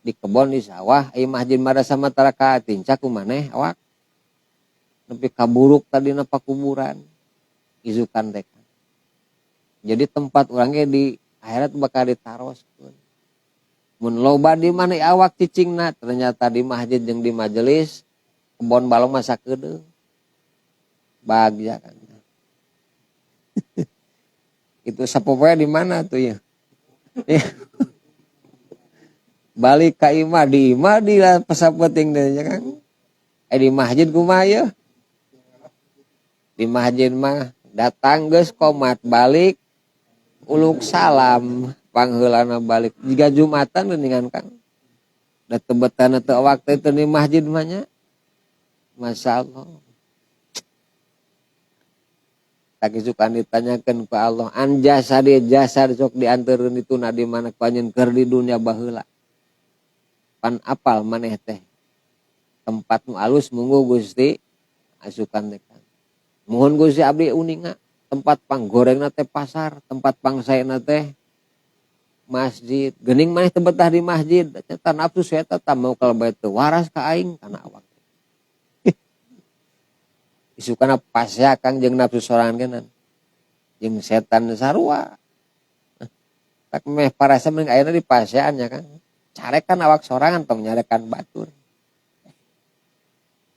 di kebon di sawah, imah jeung marasa masyarakat tincak ku maneh awak. Nepi kaburuk tadina pakuburan. Isukan teh. Jadi tempat orangnya di akhirat bakal ditaroskeun. Mun loba di mana awak cicingna ternyata di masjid jeung di majelis kebon balong masa kedeung. Bagja kan. Itu sapopoe di mana tuh ya? Balik ka imah di pasapeting teh kan. Di masjid kumaha ya? Di masjid mah datang geus qomat balik uluk salam pangheulana balik jiga Jumatan geuningan Kang. Da tebetana teu awak teh teu di masjid mah nya. Masyaallah. Tak isukan ditanyakeun ku Allah, an jasad sok dianteurkeun dituna di mana panjeun keur di dunia baheula. Pan apal maneh teh. Tempat nu alus munggu Gusti asukan teh Kang. Mohon Gusti abdi uninga. Tempat panggorengna teh pasar, tempat pangsaena teh masjid. Geuning maneh teu betah di masjid, eta nafsu saya teh mau kalebet teu waras ka aing kana awak. Isukana pasya Kang jeung nafsu sorangan kenan. jeung setan sarua. Tak meh parasa mending ayeuna di pasean ya Kang. Carekan awak sorangan tong nyarekan batur.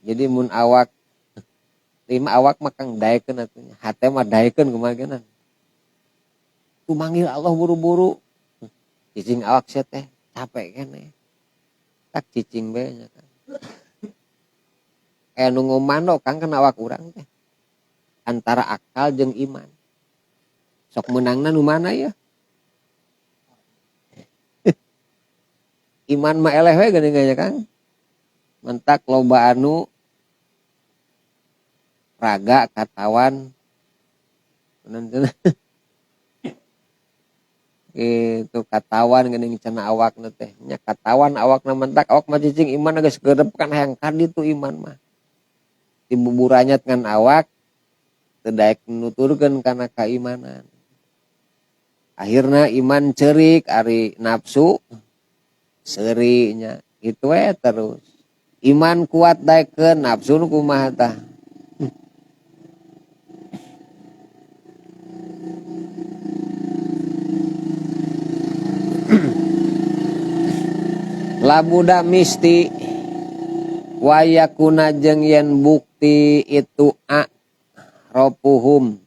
Jadi mun awak 5 awak mah Kang daekeun atunya. Hate mah daekeun kumaha tu manggil Allah buru-buru. Cicing awak sia teh capek keneh. Tak cicing bae nya Kang. Nu ngomando Kang kana awak urang teh. Antara akal jeung iman. Sok menangna nu mana ya? Iman mah eleh we geuning nya Kang. Mentak loba anu raga katawan itu katawan geuning cenah awakna teh nya katawan awakna mentak awak mah cicing iman geus geureup kan hayang ka ditu iman mah dibuburanyat ngan awak teu daek nuturkeun kana kaimanan akhirna iman ceurik ari nafsu seuri nya kitu we terus iman kuat daekeun nafsu nu kumaha tah labuda misti wayakuna jeung yen bukti itu ropuhum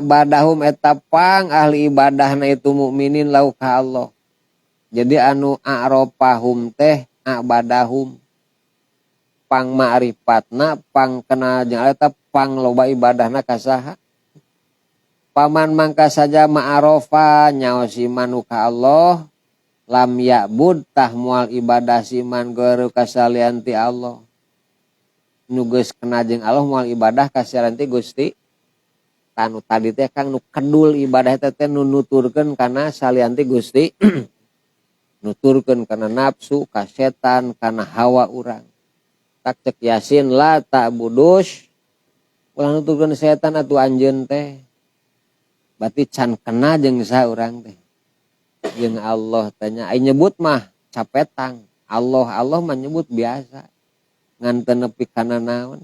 badahum eta pang ahli ibadahna itu mukminin lau ka Allah. Jadi anu ropahum teh badahum pang ma'rifatna pang kenal jeung eta pang loba ibadahna ka saha paman mangka saja ma'arofa nyaos iman ka Allah lam ya'bud tah moal ibadah siman guru kasalian ti Allah nu geus kena jeung Allah moal ibadah kasalian ti Gusti tanu tadi teh Kang nu kedul ibadah teh nu nuturkeun kana salian ti Gusti nuturkeun kana nafsu ka setan kana hawa urang tak cek Yasin la ta'budus ulah nuturkeun setan atuh anjeun teh berarti can kena jeung saha urang teh jeung Allah tanya ai nyebut mah capetang Allah mah nyebut biasa ngan teu nepi kana naon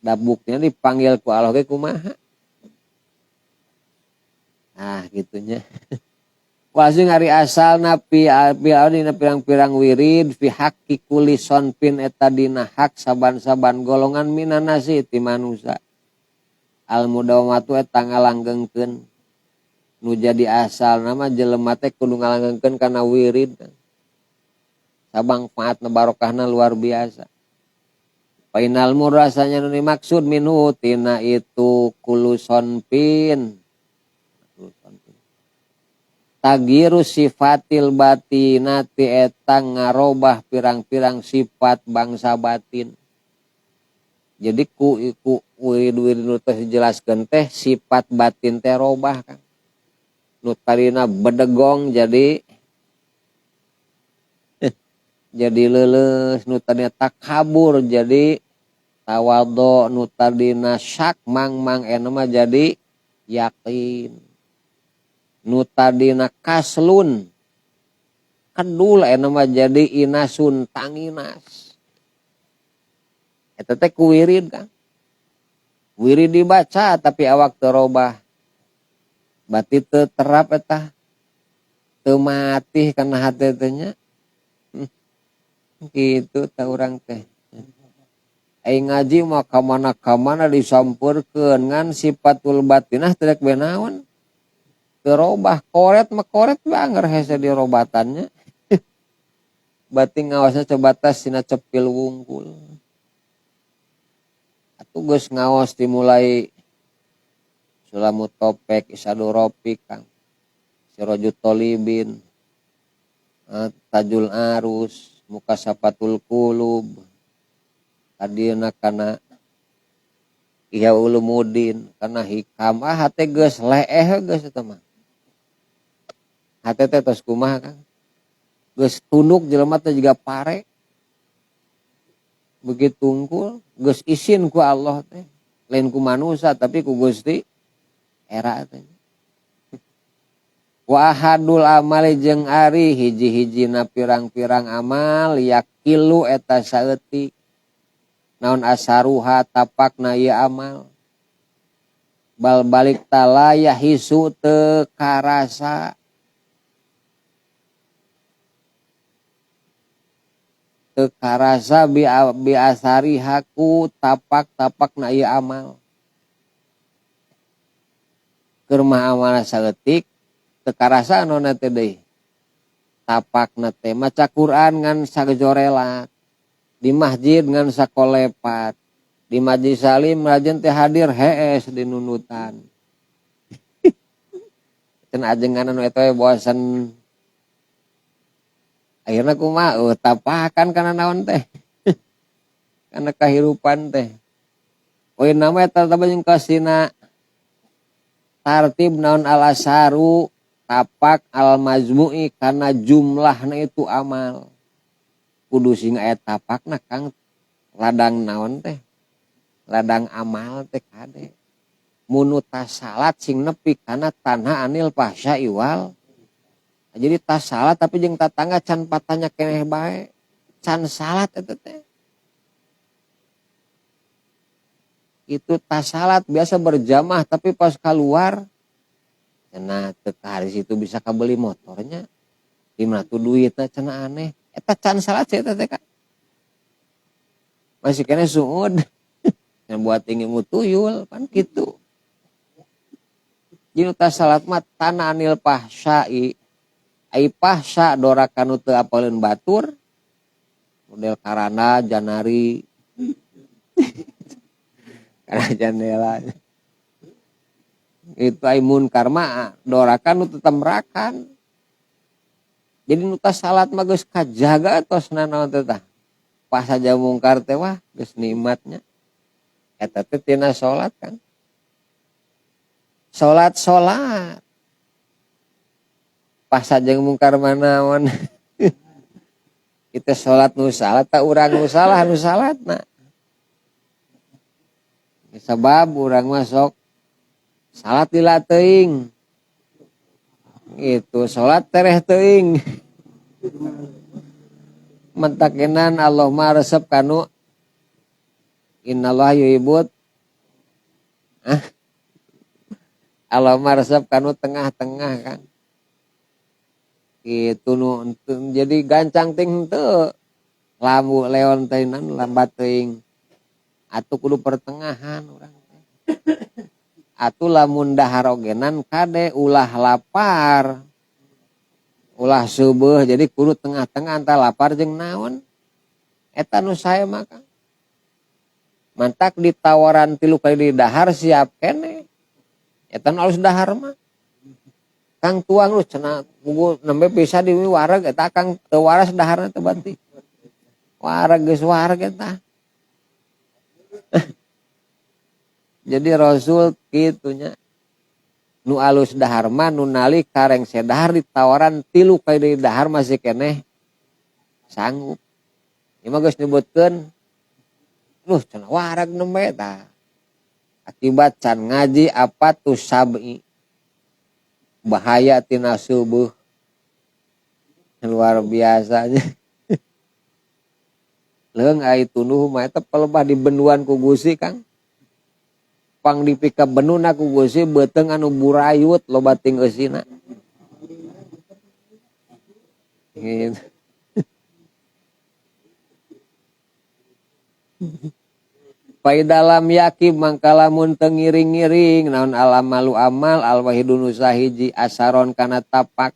da buktinya dipanggil ku Allah ge kumaha gitunya wasing ari asalna pi dina pirang-pirang wirid fi haqqi kulli sonpin eta dina hak saban-saban golongan minanasi ti manusia al mudawamatu eta ngalanggengkeun nu jadi asal nama jelema teh kudu ngalanggengkeun kana wirid sabang faatna barokahna luar biasa painal rasanya nu dimaksud minhu tina itu kuluson pin tagiru sifatil batinati eta ngarobah pirang-pirang sifat bangsa batin jadi ku wirid-wirid nu teh dijelaskeun teh sifat batin teh robah Kang. Nu tadina bedegong jadi leuleus, nu tadina takabur jadi tawadhu, nu tadina syak mang mah jadi yakin. Nu tadina kaslun kedul mah jadi inasun tanginas. Eta teh ku wirid Kang. Wirid dibaca tapi awak teu robah. Berarti teu terap eta. Teu mati kana hate teh nya. Kitu tah urang teh. Ai ngaji mah ka mana disampurkeun ngan sifatul batinah teu rek benaon. Teu robah koret mah koret banger hese dirobatannya. Berarti ngawasna coba tes sina cepil wungkul. Atuh geus ngaos dimulai Sulamut Topek Isadu Ropik Kang Sirajut Tolibin Tajul Arus Mukasafatul Qulub tadina kana Ihya Ulumuddin kana hikam hate geus leeh geus eta mah hate teh tos kumaha Kang geus tunduk jelema teh jiga pare begitu unggul geus isin ku Allah teh lain ku manusia tapi ku Gusti era teh wa ahadul amali jeung ari hiji-hijina pirang-pirang amal yakilu eta saeutik naon asaruha tapakna ieu amal bal balik tala yahisu teu karasa bi asari haku tapak na ieu amal keur mah amal saeutik teu karasa anonna teh deui tapakna teh maca Quran ngan sagejorelat di masjid ngan sakolepat di majelis salim rajin teh hadir hees di nunutan cenah ajengan anu eta bosan akhirna kumaha tapakan kana naon teh kana kahirupan teh poin nama eta jeung kasina tartib naon al asaru tapak al majmu'i kana jumlahna itu amal kudu sing aya tapakna Kang ladang naon teh ladang amal teh kade munu tas salat sing nepi kana tanha anil fahsya'i wal jadi tas salat tapi jeung tatangga can patanya keneh bae can salat eta teh itu tas salat biasa berjamaah tapi pas keluar cenah teu ka situ bisa kabeli motornya di mana tuh duitna cenah aneh eta can salat saya teh Kak masih kena suud yang buat tinggi mutuyul kan gitu jadi tas salat mah tanah anil fahsya'i ai fahsya dorakanu teu apaleun batur model karana janari karena jandela itu ai munkar mah dorakan nu teu tamrakan jadi nu tas salat mah geus kajaga tosna naon teh tah pas saja mungkar teh wah geus nikmatnya eta teh tina salat kan salat pas saja mungkar manaon kita salat nu salat tak urang nu salah nu salatna sabab urang masuk salat lila teuing itu salat tereh teuing mentakenan Allah mah resep kanu innallaha yuhibbut Allah mah resep kanu tengah-tengah kan itu nu jadi gancang ting teu lamu leon teunan lambat teuing atuh kudu pertengahan urang atuh lamun dahar ogenan kade ulah lapar ulah subuh jadi kudu tengah-tengah antara lapar jeung naon eta nu sae mah Kang mantak ditawaran 3 kali di dahar siap kene eta nu alus dahar mah Kang tuang lu cenah buku nembe bisa di wareg eta Kang teu waras daharna teh bati wareg geus wareg eta jadi Rasul kitunya nu alus dahar mah nu nalik kareng sedahar ditawaran 3 kali di dahar masih keneh sanggup ieu mah geus nyebutkeun cenah wareg nembe tah akibat can ngaji apa tu sab'i bahaya tina subuh luar biasanya leung ai tunuh mah eta pelebah di benduan ku Gusti Kang pang dipika benuna ku Gusti beuteung anu burayut loba ting eusina gitu. Pai dalam yakin mangkalamun teu ngiring-ngiring naon alamalu amal alwahidun usahiji asaron kana tapak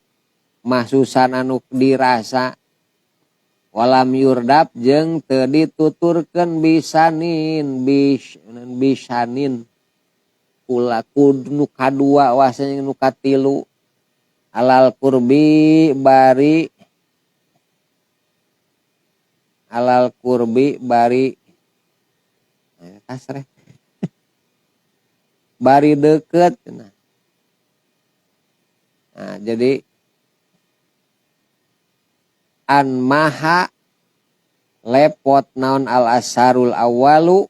mahsusan anu dirasa walam yurdab jeung teu dituturkeun bisanin ulah kudu nu kadua wasanya nu katilu alal kurbi bari kasreh bari deket nah jadi an maha lepot naon al asarul awalu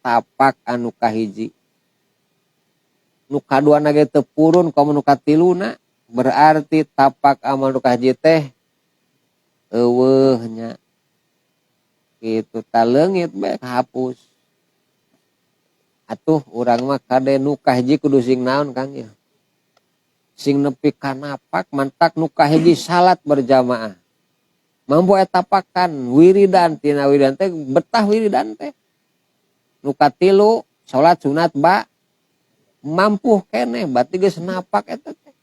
tapak anu kahiji nu kaduana ge teu purun ka nu katiluna berarti tapak amal nu kahiji teh eueuh nya itu talengit bae hapus atuh urang mah kade nu kahiji kudu sing naon Kang ya sing nepi ka napak mantak nu kahiji salat berjamaah mampu eta pakan wiridan tina wiridan teh betah wiridan teh nu katilu salat sunat ba mampu keneh berarti geus napak eta teh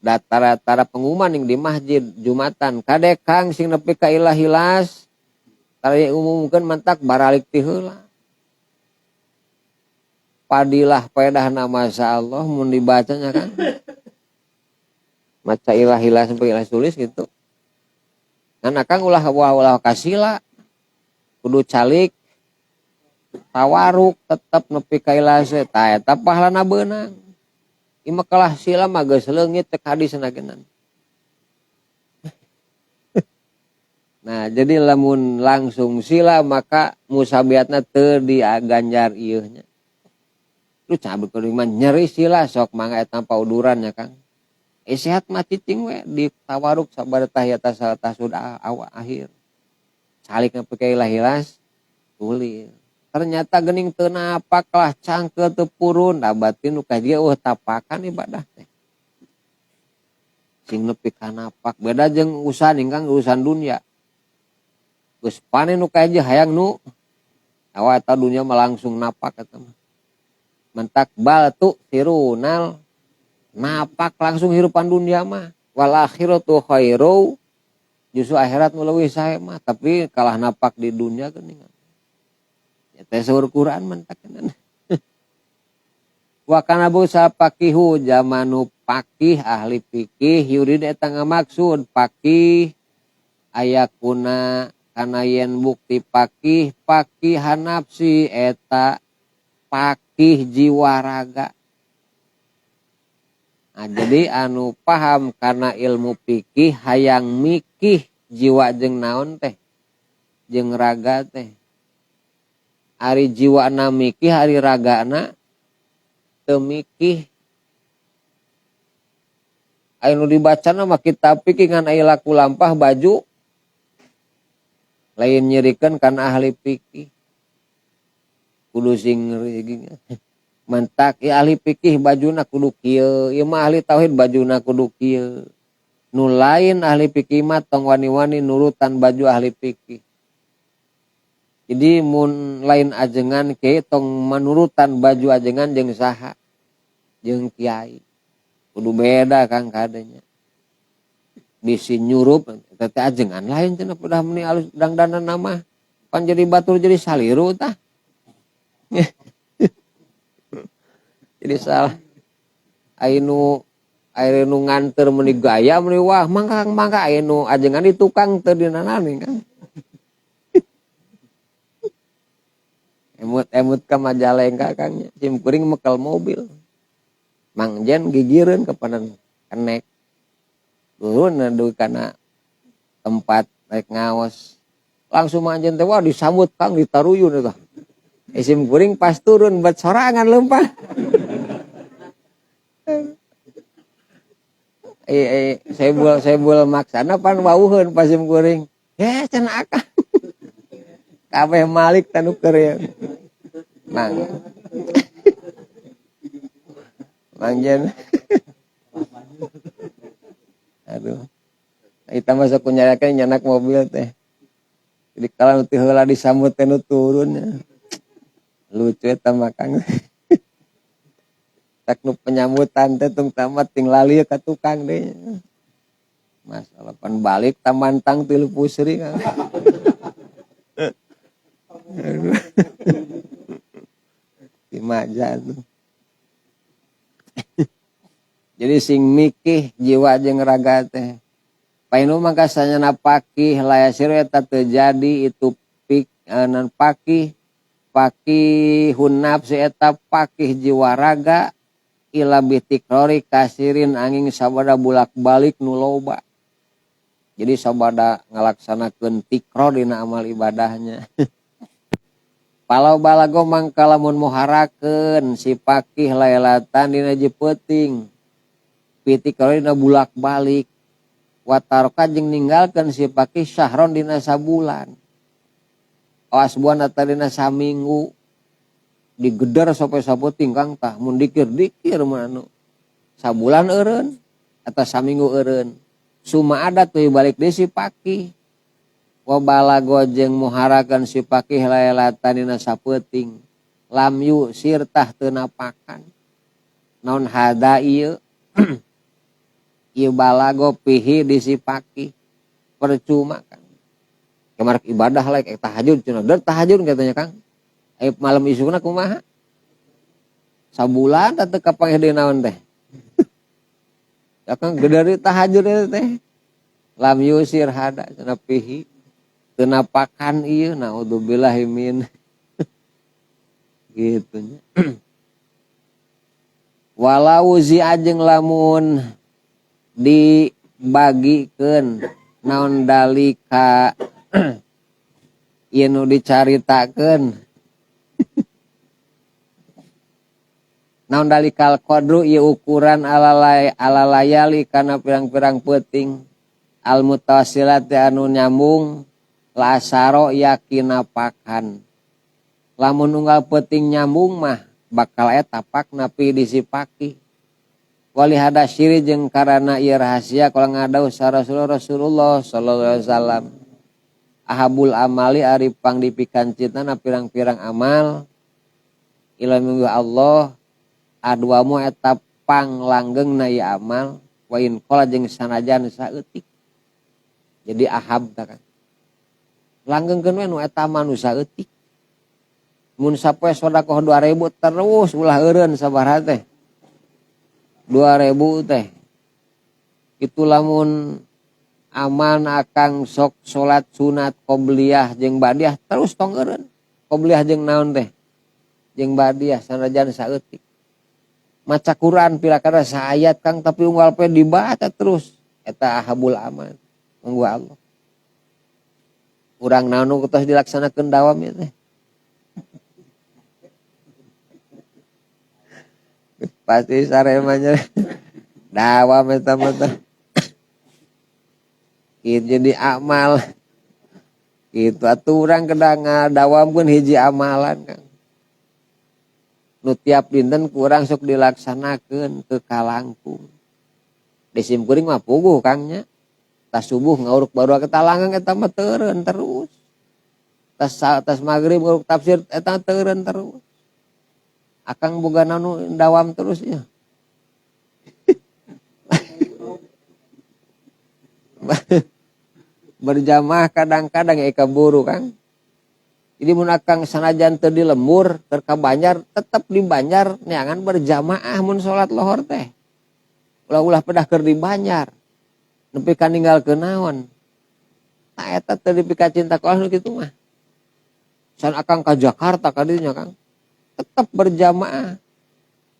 datara-tara pengumuman yang di masjid Jumatan kade Kang sing nepi ka ilahilas tari umumkeun mantak baralik ti heula padilah pedahna masyaallah mun dibacanya Kang maca ilahilas sampai ilah tulis gitu kan Kang ulah kasila kudu calik tawaruk tetep nepi ka ilas tah eta pahalana beunang ima kalah sila mah geus leungit cek hadisna geunan. Nah, jadi lamun langsung sila maka musabiatna teu diganjar ieu nya. Lu cabut kudu mah nyeri sila sok mangga eta pauduran nya Kang. Sehat mah cicing we di tawaruk sabada tahiyat tasawuf awal akhir. Salik nepi ka ilahilas tulis. Ternyata gening teu napak lah cangkel teu purun da batin nu kajieu tapakan ibadah teh sing nepi ka napak beda jeung urusan ingkang urusan dunia geus panen nu kaji hayang nu awa eta dunia mah langsung napak eta mah mentak bal tu sirunal napak langsung hirupan dunia mah wal akhiratu khairu justru akhirat nu leuwih sae mah tapi kalah napak di dunia geuning teh seueur Quran mentakeun wa kana busa pakihu zamanu pakih ahli fikih yurid eta ngamaksud pakih ayakuna kana yen bukti pakih nafsi eta pakih jiwa raga. Nah, jadi anu paham karena ilmu fikih hayang mikih jiwa jeung naon teh jeung raga teh ari jiwana mikih ari ragana teu mikih anu dibacana mah kitab fikih ngan aya laku lampah baju lain nyerikeun kana ahli fikih kudu sing mentak ya ahli fikih bajuna kudu kieu ieu mah ahli tauhid bajuna kudu kieu nu lain ahli fikih mah tong wani-wani nurutan baju ahli fikih. Jadi mun lain ajengan ke tong manurutan baju ajengan jeung saha jeung kiai kudu beda Kang kadenya bisi nyurup teh ajengan lain cenah udah meni alus dangdanan nama pan jadi batur jadi saliru tah jadi salah ainu nganter meni gaya meni wah mangka ainu ajengan di tukang teu dinanani Kang emut ka Majalengka Kang sim kuring mekel mobil mangjen gigireun kepanan kenek turun duy kana tempat naik ngaos langsung manjen teh wah disambut Kang ditaruyun eta sim kuring pas turun bet sorangan leumpah saya bul maksana pan wauheun pas sim kuring cenah Akang kabeh malik tanu keur mangjen aduh kita masuk kunyarakeun nyanak mobil teh jadi kalau teu heula disambut teh nu turun lucu eta mah Kang tak nu penyambutan teh tung tamat ting lali ka tukang deui masalah pan balik tamantang 3 pusri Kang Imaja tuh. Jadi sing mikih jiwa jeung raga teh. Painu mangka sanyana pakih layasir eta terjadi itu nan pakih hunaf eta pakih jiwa raga ila bitikrori kasirin angin sabada bulak-balik nu loba. Jadi sabada ngalaksanakeun tikror dina amal ibadahnya. Palau balago mangka lamun moharakeun si pakih lailatan dina jepeuting. Pitik kalau dina bulak-balik. Wataroka jeung ninggalkeun si paki syahron dina sabulan. Awas buana teh dina saminggu digeder sampai sapoting Kang tah mun dikir-dikir mun anu sabulan eureun atau saminggu eureun. Suma ada tuh balik deui si paki. Wa balago jeung muharakeun si paki laelatan dina sapeuting. Lam yu sirtah teu napakan. Naon hada ieu? Ieu balago pihi di si paki. Percuma Kang. Kemarak ibadah laek tahajud cenah. Der tahajud katanya Kang. Malam isukna kumaha? Sabulan teu kapanggih deui naon teh. Ya Kang gedari tahajud teh. Lam yusir hada cenah pihi. Teu napakan ieu naudzubillahi min. Gitu nya. Walau zi ajeng lamun dibagikeun naon dalika ieu nu dicaritakeun naon dalikal qadru ieu ukuran alalayali kana pirang-pirang peuting al mutawassilat anu nyambung la asaro yakin napakan lamun unggal peuting nyambung mah bakal eta pak napi disipaki wali hada syiri jeung karana ieu rahasia kala ngadaus Rasulullah sallallahu alaihi wasallam ahabul amali ari pangdipikeun citana pirang-pirang amal ila minggu Allah aduamu eta panglanggengna ieu amal wa in qala jeung sanajan saeutik jadi ahab tah kan langgengkeun we nu eta mah nu saeutik mun sapoe sedekah 2000 terus ulah eureun sabaraha teh 2000 teh itu lamun aman akang sok salat sunat qobliyah jeung badiah terus tong eureun qobliyah jeung naon teh jeung badiah sanajan saeutik maca Quran pirakana saayat Kang tapi unggal pe dibaca terus eta ahabul amal monggo Allah urang naon nu tos dilaksanakeun dawam ieu teh pasti saremanya dawam eta mah teh kitu jadi amal kitu atuh urang kedah ngadawamkeun hiji amalan Kang nu tiap dinten kurang sok dilaksanakeun teu kalangkung disim kuring mah puguh Kangnya tas subuh ngauruk baru kita langgang eta mah teureun terus tas magrib ngauruk tafsir eta teureun terus akang boga nu dawam terus ya berjamaah kadang-kadang eka buru Kang. Jadi mun akang sanajan teu di lembur keur ka Banjar tetep di Banjar neangan berjamaah mun salat lohor teh. Ulah-ulah pedah keur di Banjar. Nepi ka ninggalkeun naon. Tah eta teu dipika cinta ka Allah kitu mah. San akang ka Jakarta ka dinya Kang. Tetep berjamaah.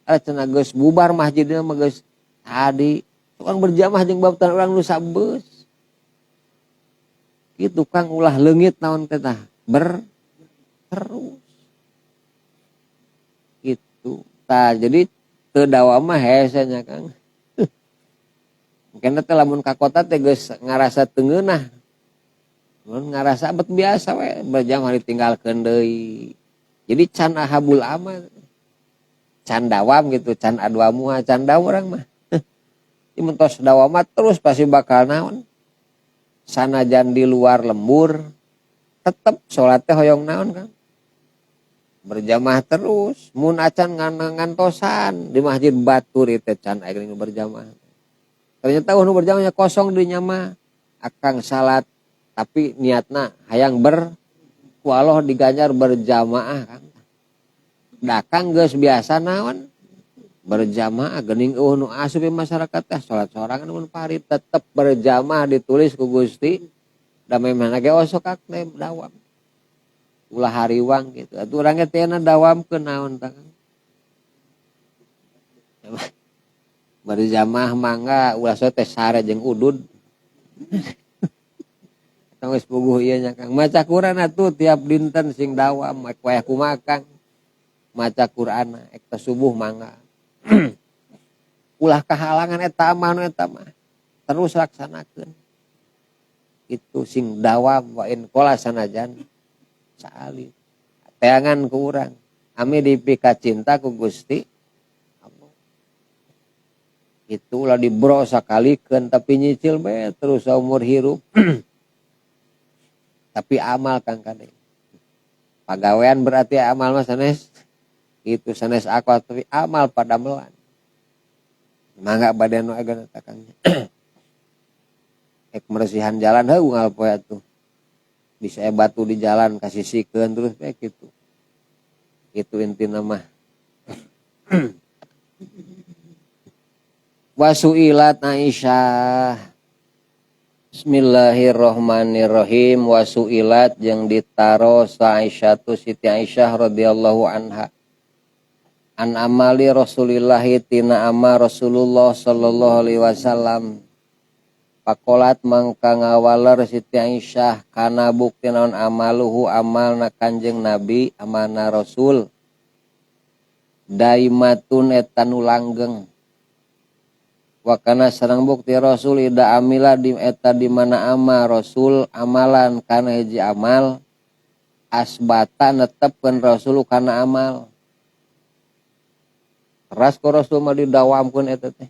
Ada cenah geus bubar masjidna mah geus tadi tukang berjamaah jeung babatan urang nu sabeus. Kitu Kang ulah leungit naon teh tah terus gitu tah jadi teu dawa mah hese nya Kang mungkin teh lamun ka kota teh geus ngarasa teu ngeunah mun ngarasa bet biasa we berjamaah ditinggalkeun deui jadi can ahabul amal can dawam gitu can aduamu can dawam urang mah mun tos dawam mah terus pasti bakal naon sanajan di luar lembur tetep salat teh hoyong naon Kang berjamaah terus mun acan ngantosan di masjid batur itu can aya nu berjamaah ternyata nu berjamaahnya kosong di nyama akang salat tapi niatna hayang ku Allah diganjar berjamaah Kang dakang geus biasa naon berjamaah geuning nu asup masyarakat teh salat sorangan mun parit tetep berjamaah ditulis ku Gusti da memang ge osok akne dawam ulah hariwang gitu. Atuh urang ge teh dawamkeun naon tah. Berjamaah mangga ulah soe teh sare jeung udud. Tong geus puguh ieu nya Kang. Maca Quran atuh tiap dinten sing dawam wayah kumaha Kang. Maca Quran ek teh subuh mangga. Ulah kahalangan eta mah nu eta mah. terus laksanakeun. Itu sing dawam wa in qala sanajan saalit. Teangan ku urang. Ami dipika cinta ku Gusti Allah. Itulah dibro sakalikeun tapi nyicil bae terus saumur hirup. Tapi amal Kang Kade. Pagawean berarti amal mah sanes itu sanes aku tapi amal pada melan. Mangga badan nu ega takangnya. Ek meresihan jalan heung alpoe atuh. Bisa batu di jalan kasih sikeun terus kayak gitu. Itu intina mah. Wasuilat Aisyah. Bismillahirrahmanirrahim. Wasuilat yang ditaro sa Aisyah tu Siti Aisyah radhiyallahu anha. An amali Rasulillah tina ama Rasulullah sallallahu alaihi wasallam. Pakolat mangka ngawaler Siti Aisyah kana bukti naon amaluhu amalna Kanjeng Nabi amalna Rasul. Daimatun eta nu langgeng. Wa kana sareng bukti Rasul ida amila di eta di mana ama Rasul amalan kana hiji amal asbata netepkeun Rasul kana amal. Ras ku Rasul mah didawamkeun eta teh.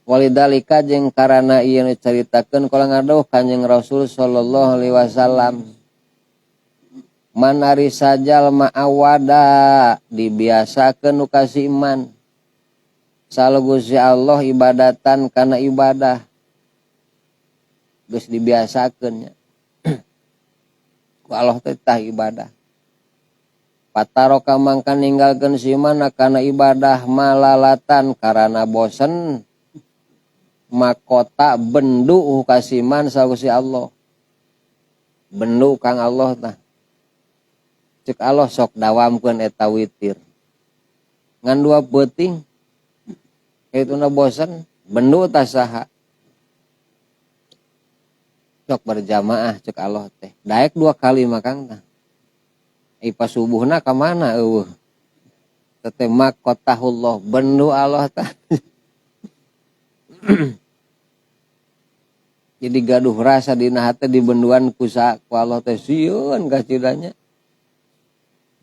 Walidalika jeung karana ieu dicaritakeun kala ngadauh Kanjeng Rasul sallallahu alaihi wasallam. Man ari sajal ma'awada dibiasakeun nu kasih iman. Salugusnya Allah ibadatan kana ibadah. Geus dibiasakeun nya. Ku Allah teh tah ibadah. Pataroka mangka ninggalkeun si mana kana ibadah malalatan karana bosen makota bendu kasiman sagusi Allah. Bendu Kang Allah tah. Cek Allah sok dawamkeun eta witir. Ngan dua peuting ituna bosen bendu tah saha. Sok berjamaah cek Allah teh. Daek 2 kali mah Kang tah. Ipa subuhna ka mana eueuh? Tete makotahullah bendu Allah tah. Jadi gaduh rasa dina hate dibenduan ku Allah teh sieun kacidanya.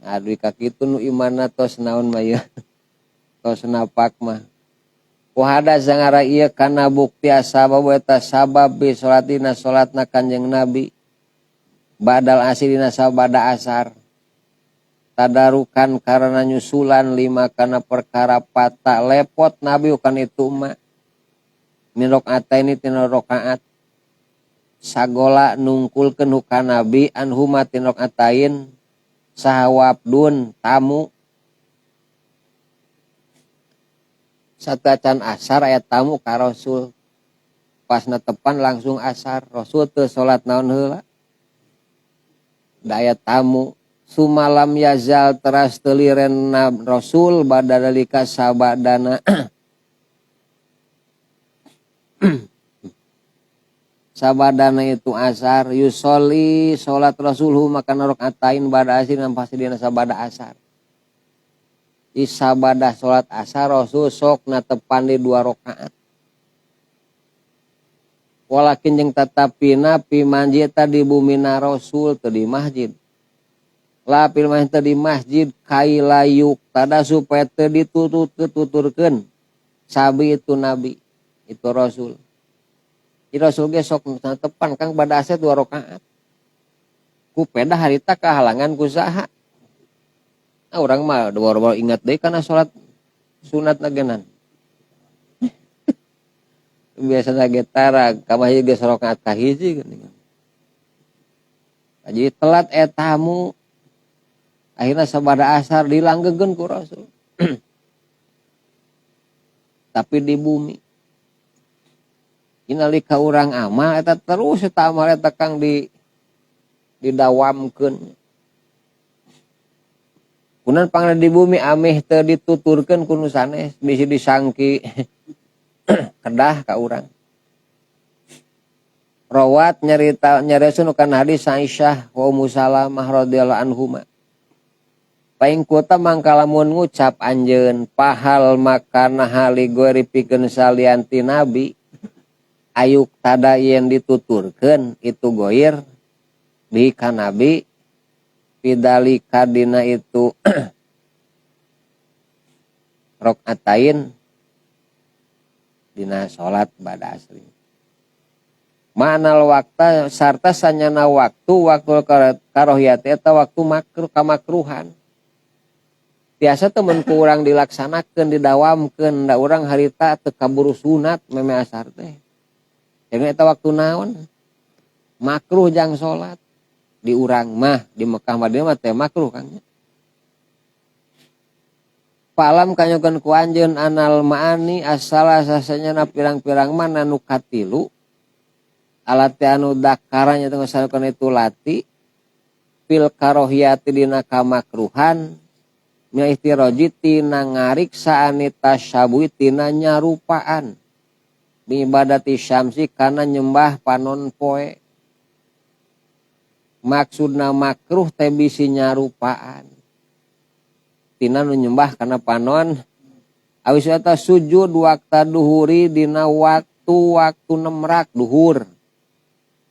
Aduh ka kitu nu imanna tos naon mah ieu. Tos napak mah. Wahada sangara ieu kana bukti asbab eta sabab bi salatina salatna Kanjeng Nabi. Badal asrina sabada asar. Tadarukan karena nyusulan 5 kana perkara pata lepot Nabi kan itu mah. Min rakaat tina rakaat. Sagola nungkulkeun ka Nabi anhuma tina rakaatain sahawabdun tamu. Satacan asar aya tamu ka Rasul. Pas netepan langsung asar. Rasul teu salat naon heula. Da aya tamu. Sumalam yazal teras teliren Rasul badalika sabadana sabadana itu asar yusoli salat Rasulhu maka rakaatain bada asir pasti dina sabada asar. Di sabada salat asar Rasul sok natepan di 2 rakaat. Walakin jeung tatapina pi manjita di bumina Rasul teu di masjid. Lapil mah teu di masjid kailayuk tada supaya teu dituturkeun sabi itu Nabi itu Rasul. Di Rasul ge sok tepan Kang bada asar 2 rakaat. Ku peda harita kahalangan ku saha. Urang mah boro-boro ingat deui kana salat sunat nagenan. Biasana ge tara kamari ge rakaat kahiji geuning. Jadi telat tamu. Akhirnya sabada asar dilanggegeun ku Rasul. Tapi di bumi. Inalika urang amal eta terus eta amal eta Kang didawamkeun. Kunaon pangna di bumi ameh teu dituturkeun ku nu sanes bisi disangki kedah ka urang. Rawat nyariosun kana hadis Aisyah wa Ummu Salamah radhiyallahu anhuma. paing kuota mangka lamun ngucap anjeun pahal makana haligori pikeun salianti nabi ayuk tada yang dituturkeun itu goir bi ka nabi pidalika dina itu rokaatain dina salat bada asri manal waktu sarta sanyana waktu karohiyati eta waktu makruh kamakruhan biasa temen ku urang dilaksanakeun didawamkeun da urang harita teu kaburu sunat meme asar teh jadi eta waktu naon makruh jang salat di urang mah di Mekah Madinah mah teh makruh kang palam kanyokeun ku anjeun anal maani asala sasanyana pirang-pirang mana nu katilu alati anu dakaranya tengah salukan itu lati fil karohiyati dina kamakruhan mia ihtiroji tina ngariksa anita syabuhi tina nyarupaan bi ibadati syamsi kana nyembah panon poe maksudna makruh teh bisi nyarupaan tina nu nyembah kana panon awis eta sujud waktu duhuri dina waktu nemrak duhur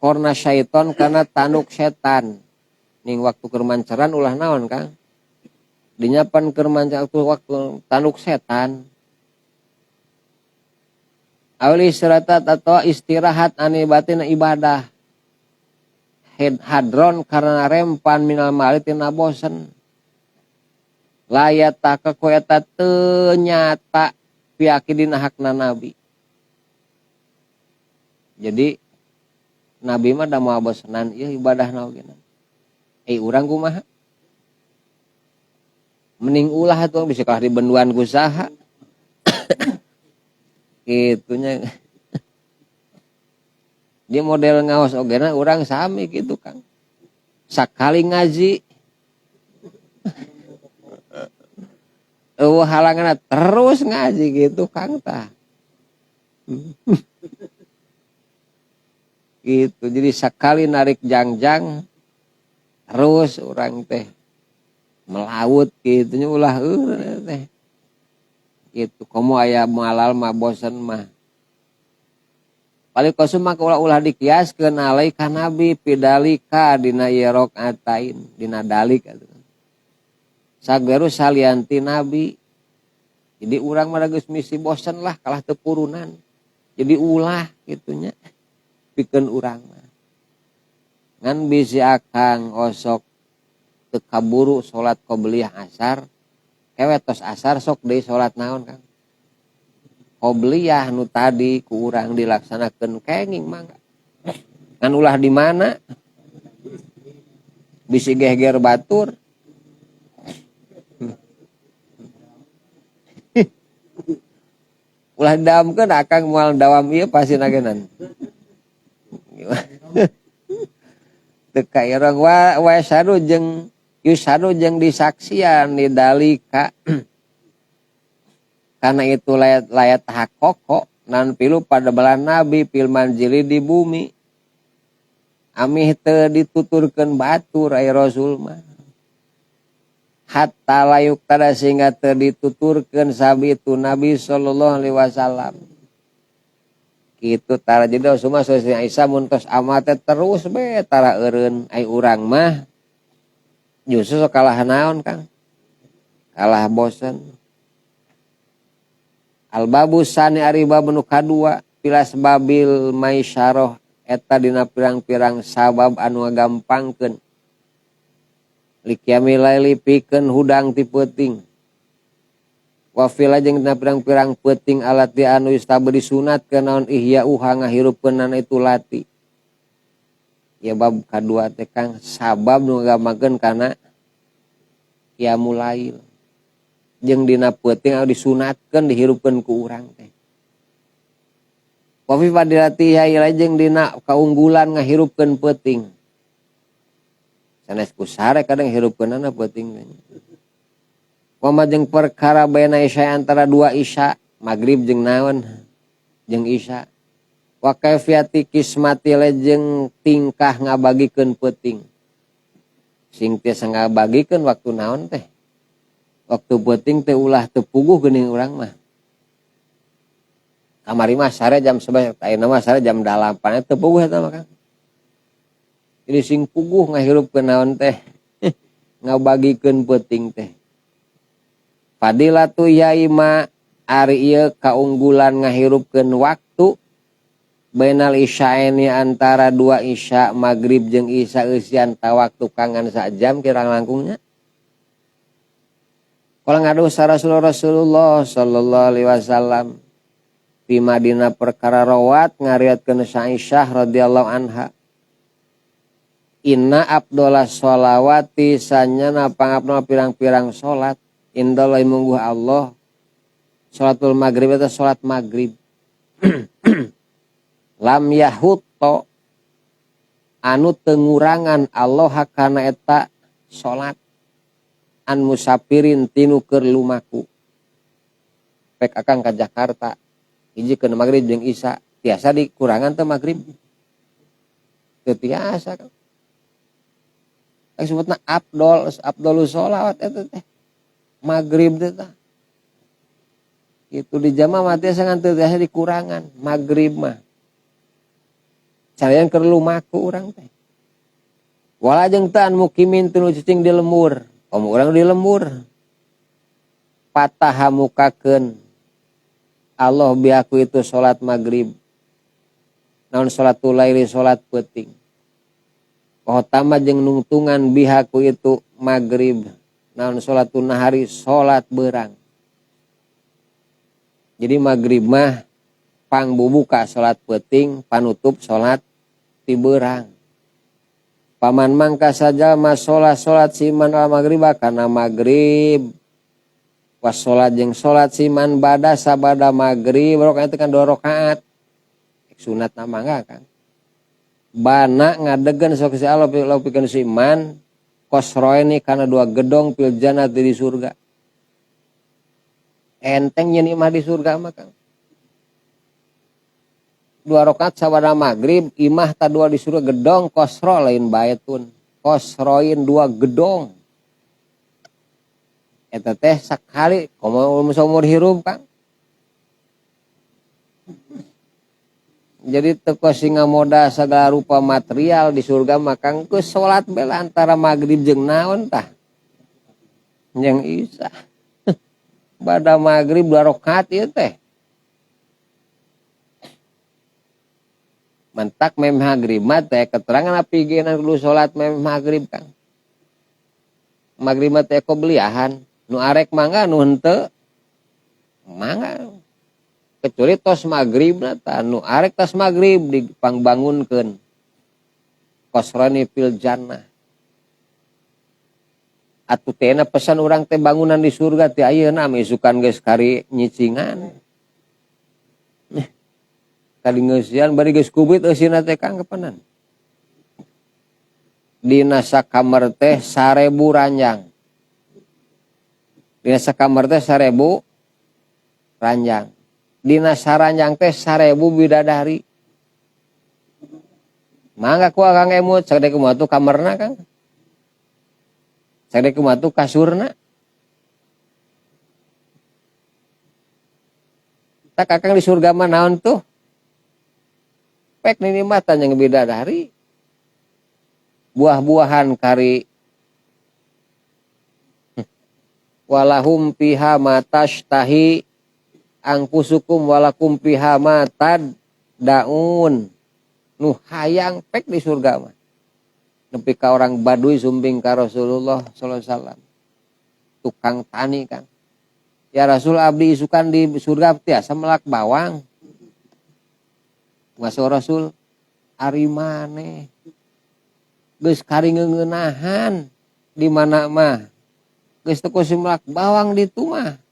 korna syaiton karena tanduk setan ning waktu kermancaran ulah naon kang dinyapan kermancaran waktu tanduk setan awli istirahat atau istirahat anibatina ibadah hadron karena rempan minal mali tina bosen layata kekoyata ternyata piakidina hakna nabi jadi nabi mah da moal bosenan ieu ibadah naon urang kumaha mending ulah atuh bisa kalah dibenduan ku saha kitunya dia model ngaos ogena urang sami gitu Kang sakali ngaji halangan terus ngaji gitu Kang tah gitu jadi sekali narik jangjang terus orang teh melaut gitunya ulah teh gitu komo aya malal mah bosen mah paling kosum mah ulah dikiaskeun alai ka nabi pidalika dina yerok atain dina dalik sageru salianti nabi jadi urang mah geus misi bosen lah kalah teu purunan jadi ulah gitunya pikeun urang mah ngan bisi akang osok teu kaburu salat qobliyah asar kewe tos asar sok deui salat naon Kang qobliyah nu tadi ku urang dilaksanakeun kenging mangga ngan ulah di mana bisi geger batur ulah daamkeun akang moal dawam ieu pasti nagenan teka irang wa sadu jeung yusadu jeung disaksian di dalika karena itu layat hakoko nan pilu pada balan nabi pil manjili di bumi amih teu dituturkeun batur ai rasul mah hatta layuk tada sehingga teu dituturkeun sabitu nabi sallallahu alaihi wasallam kitu tara jadi semua sosial Aisyah muntos amate terus be tara eureun ai urang mah justru kalah naon Kang kalah bosen al babu sani ari bab nu kadua pilas babil maisyarah eta dina pirang-pirang sabab anu ngagampangkeun likiamil laili pikeun hudang ti peuting wa fila jeung dina pirang-pirang peuting alat di anu istabri sunat ke naon ihya uha ngahirupkeun itu lati ya bab kadua teh Kang sabab nu ngagampangkeun kana qiyamul lail jeung dina peuting anu disunatkeun dihirupkeun ku urang teh wa fi fadilati ya jeung dina kaunggulan ngahirupkeun peuting sanes ku sare kadang hirupkeunana peuting teh Wama jeung perkara baina isya antara dua isya maghrib jeung naon jeung isya wa kaifiyati kismati jeung tingkah ngabagikeun peuting sing tiasa ngabagikeun waktu naon teh waktu penting teh ulah tepuguh geuning urang mah kamari mah sare jam 11 ayeuna mah sare jam 8 teu puguh eta mah Kang jadi sing puguh ngahirupkeun naon teh ngabagikeun penting teh fadilatu yaima ari ieu kaunggulan ngahirupkeun waktu bainal isya'aini antara dua isya maghrib jeung isya eusian ta waktu kangan sajam kirang langkungnya kala ngadosa Rasulullah sallallahu alaihi wasallam di Madinah perkara rawat ngariatkeun Aisyah radhiyallahu anha inna abdullah sholawati sanyana pangapna pirang-pirang salat indallahi mungguh Allah salatul maghrib eta salat maghrib lam yahutto anu tengurangan Allah kana eta salat an musafirin tinu keur lumaku pek akang ka Jakarta hiji keun maghrib jeung isya tiasa dikurangan teh maghrib teu tiasa kan disebutna abdolus sholawat eta teh maghrib teh tah itu di jamaah mah tiasa ngan teu tiasa dikurangan maghrib mah carian keur lumaku urang teh wala jeung teu an mukimin teu cicing di lembur urang di lembur patah mukakeun Allah biaku itu salat maghrib naon salatul laili salat peuting tama jeung nungtungan bihaku itu maghrib naon salatun nahari salat beurang jadi maghrib mah pangbubuka salat peuting panutup salat ti beurang paman mangka saja mas salat siman al maghrib kana maghrib was salat jeung salat siman bada sabada maghrib rakaat kan 2 rakaat sunat na mangga kan bana ngadegen sok si Allah pikeun siman kosroeni kana 2 gedong fil jannati di surga enteng nyeuni mah di surga mah Kang 2 rakaat sabada maghrib imah ta 2 di surga gedong kosro lain baitun kosroin 2 gedong eta teh sakali komo seumur hirup Kang jadi teu singa moda sagala rupa material di surga mah Kang geus salat bela antara maghrib jeung naon tah jeung isya bada maghrib 2 rakaat ieu teh mentak mem maghrib mah teh keterangan api geuna kudu salat mem maghrib Kang maghrib mah teh qobliyahan nu arek mangga nu henteu mangga kecuali tos maghrib na nu arek tos maghrib dipangbangunkeun kosrani fil jannah atuh teh pesan urang teh bangunan di surga teh ayeuna isukan geus kari nyicingan kali ngeusian bari geus kubit eusina teh Kang kapanan dina sakamar teh 1000 ranjang dina sakamar teh 1000 ranjang dina saranjang teh 1000 bidadari mangga ku Kang emut sagede kumaha tu kamarna Kang sagede kumaha tu kasurna tak Kakang di surga mah naon tuh pek nikmatan yang bidadari buah-buahan kari walahum fiha matashtahi angpusukum walakum fiha matad daun nu hayang pek di surga mah nepi ka orang Baduy sumbing ka Rasulullah sallallahu alaihi wasallam tukang tani Kang ya Rasul abdi isukan di surga tiasa melak bawang ngaso Rasul ari maneh geus kari ngeunahan di mana mah geus teu kudu melak bawang ditu mah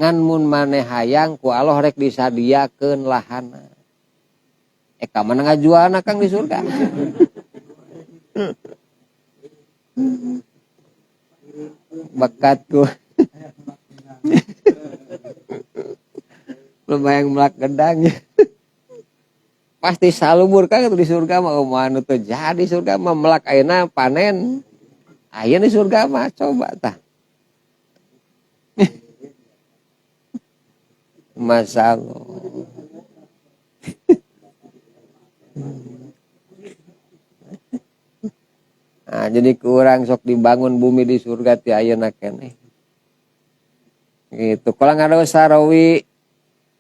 ngan mun maneh hayang ku Allah rek disadiakeun lahana ka mana ngajualna Kang di surga bakatku lumayan melak gedang pasti salubur Kang di surga mah anu teu jadi surga mah melak ayeuna panen aya di surga mah coba tah Masya Allah. Nah, jadi kurang sok dibangun bumi di surga ti ayeuna keneh. Gitu. Kalau ngado sarawi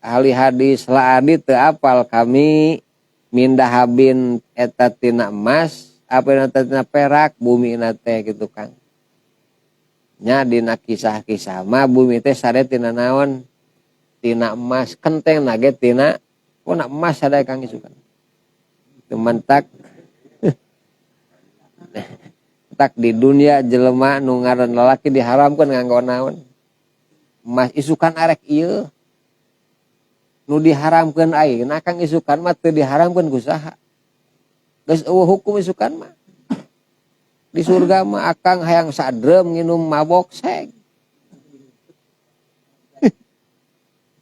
ahli hadis laadi teu apal kami mindahabin eta tina emas apa eta tina perak bumi na teh gitu Kang. Nya dina kisah-kisah mah bumi teh sare tina naon? Tina emas, kenteng nage tina puna emas ada Kang isukan. Tementak tak di dunia jelema nu ngaran lalaki diharamkeun nganggo naon? Emas isukan arek ieu. Nu diharamkeun ayeuna Kang isukan mah teu diharamkeun ku saha. Geus eueuh hukum isukan mah. Di surga mah akang hayang sadrem nginum mabok seg.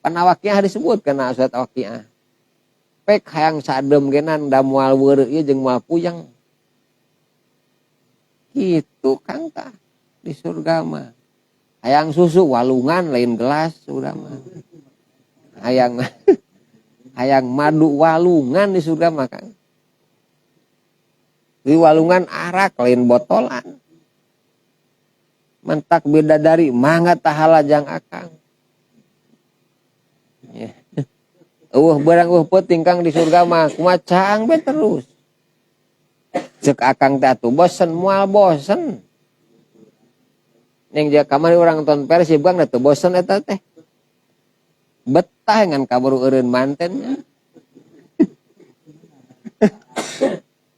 Kana waqiah disebutkeun na surat waqiah. Pek hayang sadrem genan da moal weureu ieu jeung moal puyeng. Gitu Kang tah di surga mah. Hayang susu walungan lain gelas surga mah. Hayang madu walungan di surga mah Kang. Di walungan arak lain botolan. Mentak bidadari mangga tahala jang akang. Ya. Barang peuting Kang di surga mah kumaha caang be terus. Cek akang teh atuh bosen moal bosen. Ning dia kamari urang nonton Persib Kang teh bosen eta teh. Betah ngan kaburu eureun mantennya.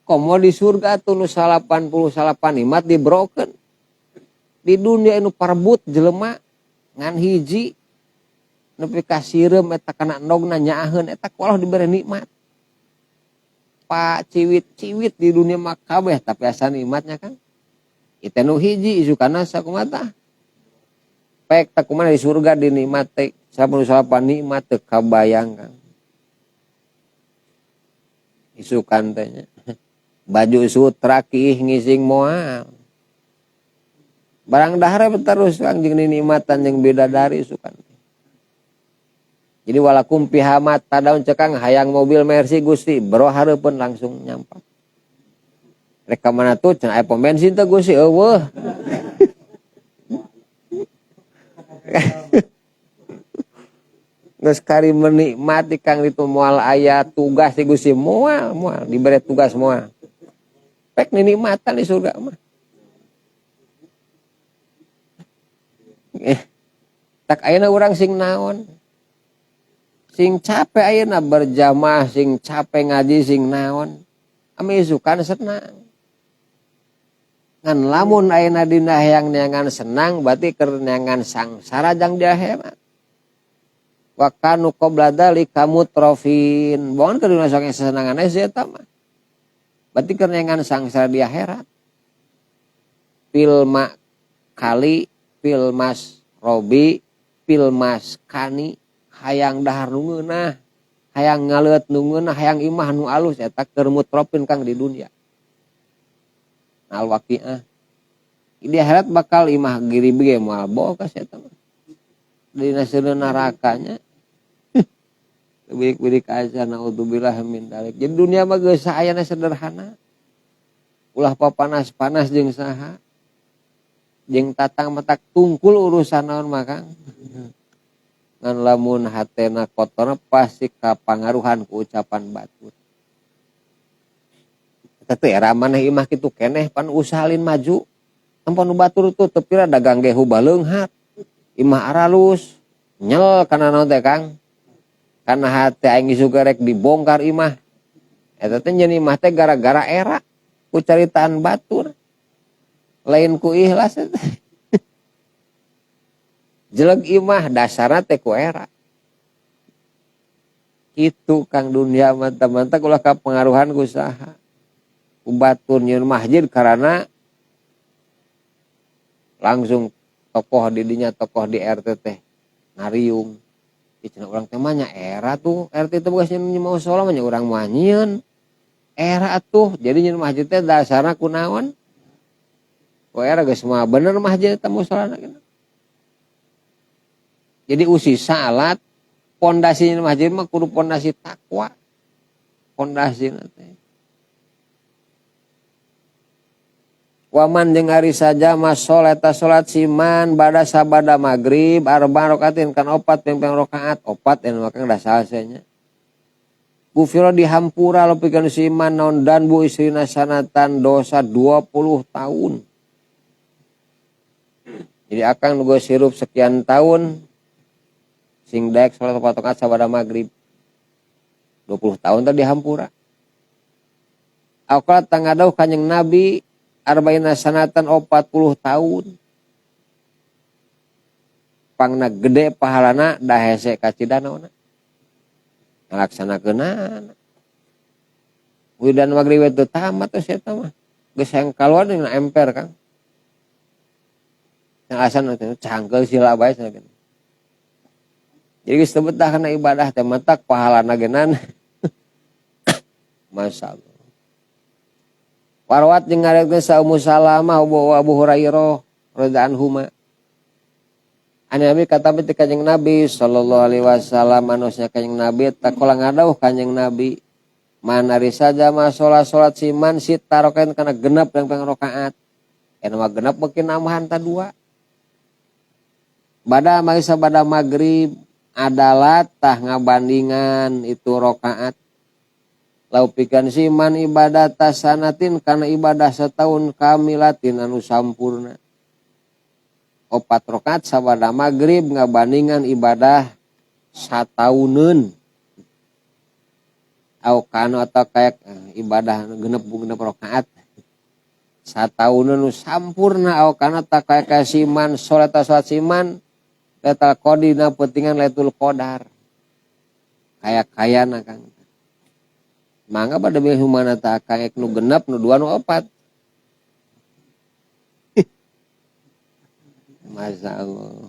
Komo di surga tuh nu 88 nikmat dibrokeun. Di dunia anu parbut jelema ngan hiji nepi ka sireum eta kana endogna nyaaheun eta kualoh dibere nikmat. Pak ciwit-ciwit di dunia mah kabeh tapi asa nikmatnya Kang. Itu nu hiji isukana sakumaha tah. Pek teh kumaha di surga dinikmat teh 88 nikmat teu kabayang Kang. Isukan teh nya. Baju sutra kiih ngising moal. Barang dahar terus Kang jeung nikmatan jeung bidadari isukan. Jadi walakum pihamat tadaun cekang hayang mobil Mercy Gusti bro hareupeun langsung nyampak. Rek ka mana tuh cenah aya pom bensin teh Gusti eueuh. Geus kari menikmati Kang ditu moal aya tugas di Gusti moal dibere tugas moal. Pek nikmatan di surga mah. Tak ayeuna urang sing naon? Sing capek ayeuna berjamaah, sing capek ngaji, sing naon. Ame isukan senang. Ngan lamun ayeuna dina hayang neangan senang, berarti keur neangan sangsara jang di akhirat. Wa kanu qabla dzalika mutrafin. Bohon keur dina sok senangan aya eta mah. Berarti keur neangan sangsara di akhirat. Pilma kali, pilmas robi, pilmas kani. Hayang dahar nu ngeunah, hayang ngaleut nu ngeunah, hayang imah nu alus eta keur mutrofin Kang di dunia. Al-waqiah. Di akhirat bakal imah giribi ge moal bogas eta mah. Dina seueur nerakanya. Bidik-bidik aja naudzubillah min dzalik. Jadi dunia mah geus saayana sederhana. Ulah papanas-panas jeung saha? Jeung tatang matak tungkul urusan naon mah Kang. Ngan lamun hatena kotor pasti kapangaruhan ku ucapan batur. Eta teh era maneh imah kitu keneh pan usahalin maju. Ampun nu batur tuh teu pira dagang gehu baleunghat. Imah aralus nyel kana naon teh Kang? Kana hate aing isuga rek dibongkar imah. Eta teh nyeun imah teh gara-gara era ku caritaan batur. Lain ku ikhlas eta. Jeleg imah dasarna teh ku era. Kitu Kang dunia mantap-mantap ulah kapengaruhan ku saha. Ku batur nyieun masjid karena langsung tokoh di dinya tokoh di RT teh ngariung. Cenah urang teh mah nya era tuh RT teh boga nyieun mau salat mah nya urang mah nyieun. Era atuh jadi nyieun masjid teh dasarna kunaon? Ku era geus mah bener masjid teh musholana. Jadi usi salat pondasinya masjid mah kudu pondasi takwa. Pondasina teh. Waman jeung ari saja masol eta salat siman bada sabada magrib arba rakatin kan 4 pengpeng rakaat 4 anu maka da salesenya. Gufiro dihampura lopikeun siman naon dan bu istrina sanatan dosa 20 tahun. Jadi akang nu geus hirup sekian tahun sing daek salat 4 rakaat sabada magrib 20 tahun teh dihampura. Aqala tangadauh kanjing Nabi arba'ina sanatan 40 tahun. Pangna gede pahalana da hese ka cidanaona. Ngalaksanakeunana. Widan magrib itu tamat teh eta mah. Geus hayang kaluar dina emper Kang. Yang asan teh cangkeul sila bae cenah. Jadi geus teu betah kana ibadah teh mentak pahalana geunan. Masyaallah. Warwat jeung ngareukkeun sa Ummu Salamah Abu Hurairah radhiyallahu anhuma. Ani Nabi kata teh kanjeng Nabi sallallahu alaihi wasallam manusia kanjeng Nabi takola ngadauh kanjeng Nabi manari saja mah salat siman sita rakaat kana genep pengpeng rakaat. Anu mah genep beuki nambahan ta 2. Bada mari sabada magrib adalah tah ngabandingan itu rakaat. Laupikan siman ibadah tasanatin karena ibadah setahun kamilatin anu sampurna. 4 rakaat sabada magrib ngabandingan ibadah satahuneun. Au kana atau kayak ibadah genep rakaat. Satahuneun nu sampurna au kana ta kayak siman salat siman Lailatul Qadar pentingan Lailatul Qadar. Kayak-kayana Kang. Mangga pada milih mana tak kayak nu genep nu 2 nu 4. Masya Allah.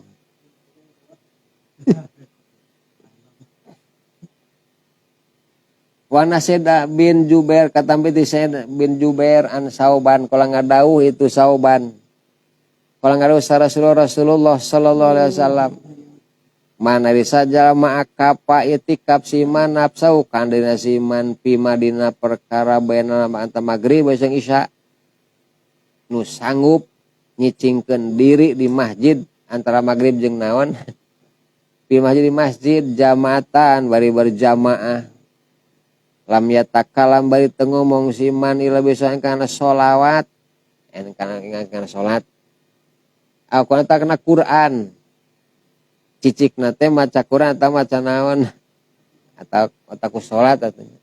Wa Nasida bin Jubair katampi ti Said bin Jubair an Sauban kala ngadauh itu Sauban. Kala ngadauh Rasulullah sallallahu alaihi wasallam. Mana saja ma'akapa itikaf siman nafsau kandina siman pimadina perkara baina antara magrib jeung isya nu sanggup nyicingkeun diri di masjid antara magrib jeung naon pi masjid di masjid jamaatan bari berjamaah lam yatakalam bari teu ngomong siman ila bisa kana sholawat kana salat aku kana Quran cicik nate maca Quran atau maca naon atau otaku salat atunya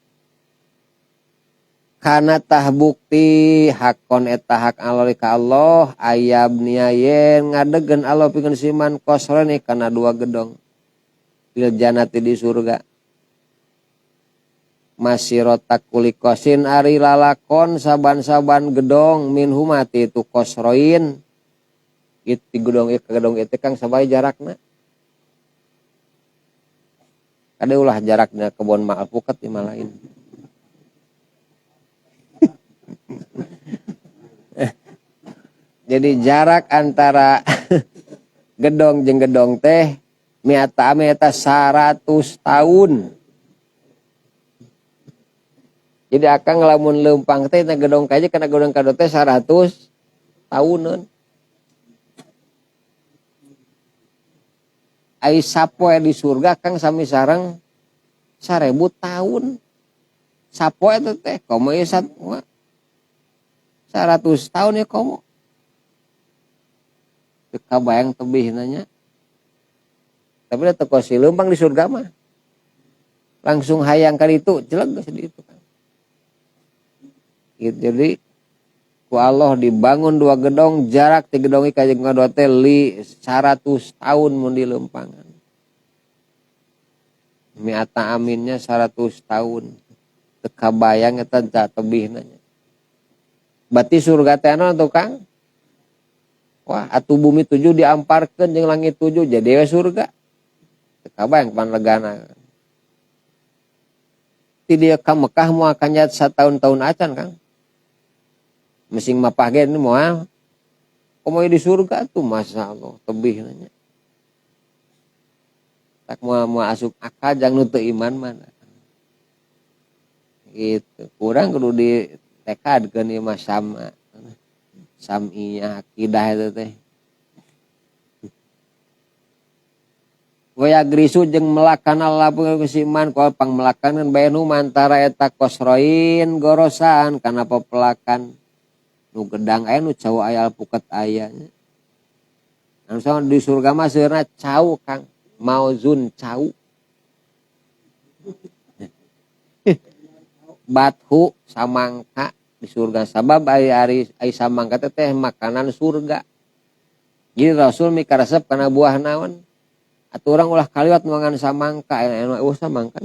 kana tah bukti hakon eta hak Allah ka Allah ayab niayen ngadegen Allah pikeun siman kosrone kana 2 gedong fil jannati di surga masirota kulikosin ari lalakon saban-saban gedong min humati tu kosroin itu gedong itu Kang sabaya jarakna ada ulah jaraknya kebun alpukat di malain. Jadi jarak antara gedong jeung gedong teh miata 100 tahun. Jadi akang lamun leumpang teh na gedong kaje kana gedong kado teh 100 tahunan. Ai sapoe di surga Kang sami sareng 1000 tahun. Sapoe itu teh komo ieu 100 tahun ya komo. Teu kabayang tebihna nya. Tapi da teu kosi leumpang di surga mah. Langsung hayang ka ditu jeleg geus di ditu Kang. Gitu, jadi ku Allah dibangun 2 gedong jarak ti gedong ka jeung ngadua teh 100 tahun mun dileumpangan. Miata aminnya 100 tahun. Teu kabayang eta tebihna nya. Berarti surga teh naon tuh Kang? Wah, atuh bumi 7 diamparkeun jeung langit 7 jadi we surga. Teu kabayang panlegana. Ti dia ka Mekah moal kanjat satahun-tahun acan Kang. Mesing mapah ge moal komo di surga tuh Masya Allah tebih nanya. tak mau asup akal jangan nu teu iman mana gitu kurang kudu ditekadkeun ieu mah sama sam'iyah akidah itu teh waya grisu jeung melakana labu kesiman kal pang melakanan baenu mantara eta kosroin gorosan kana pepelakan nu gedang aya nu cau aya puket aya anu sama di surga mah seurna cau Kang mauzun cau bathu samangka di surga sabab ari samangka teh makanan surga jadi Rasul mikaresep kana buah naon atuh urang ulah kaliwat mangan samangka anu samangka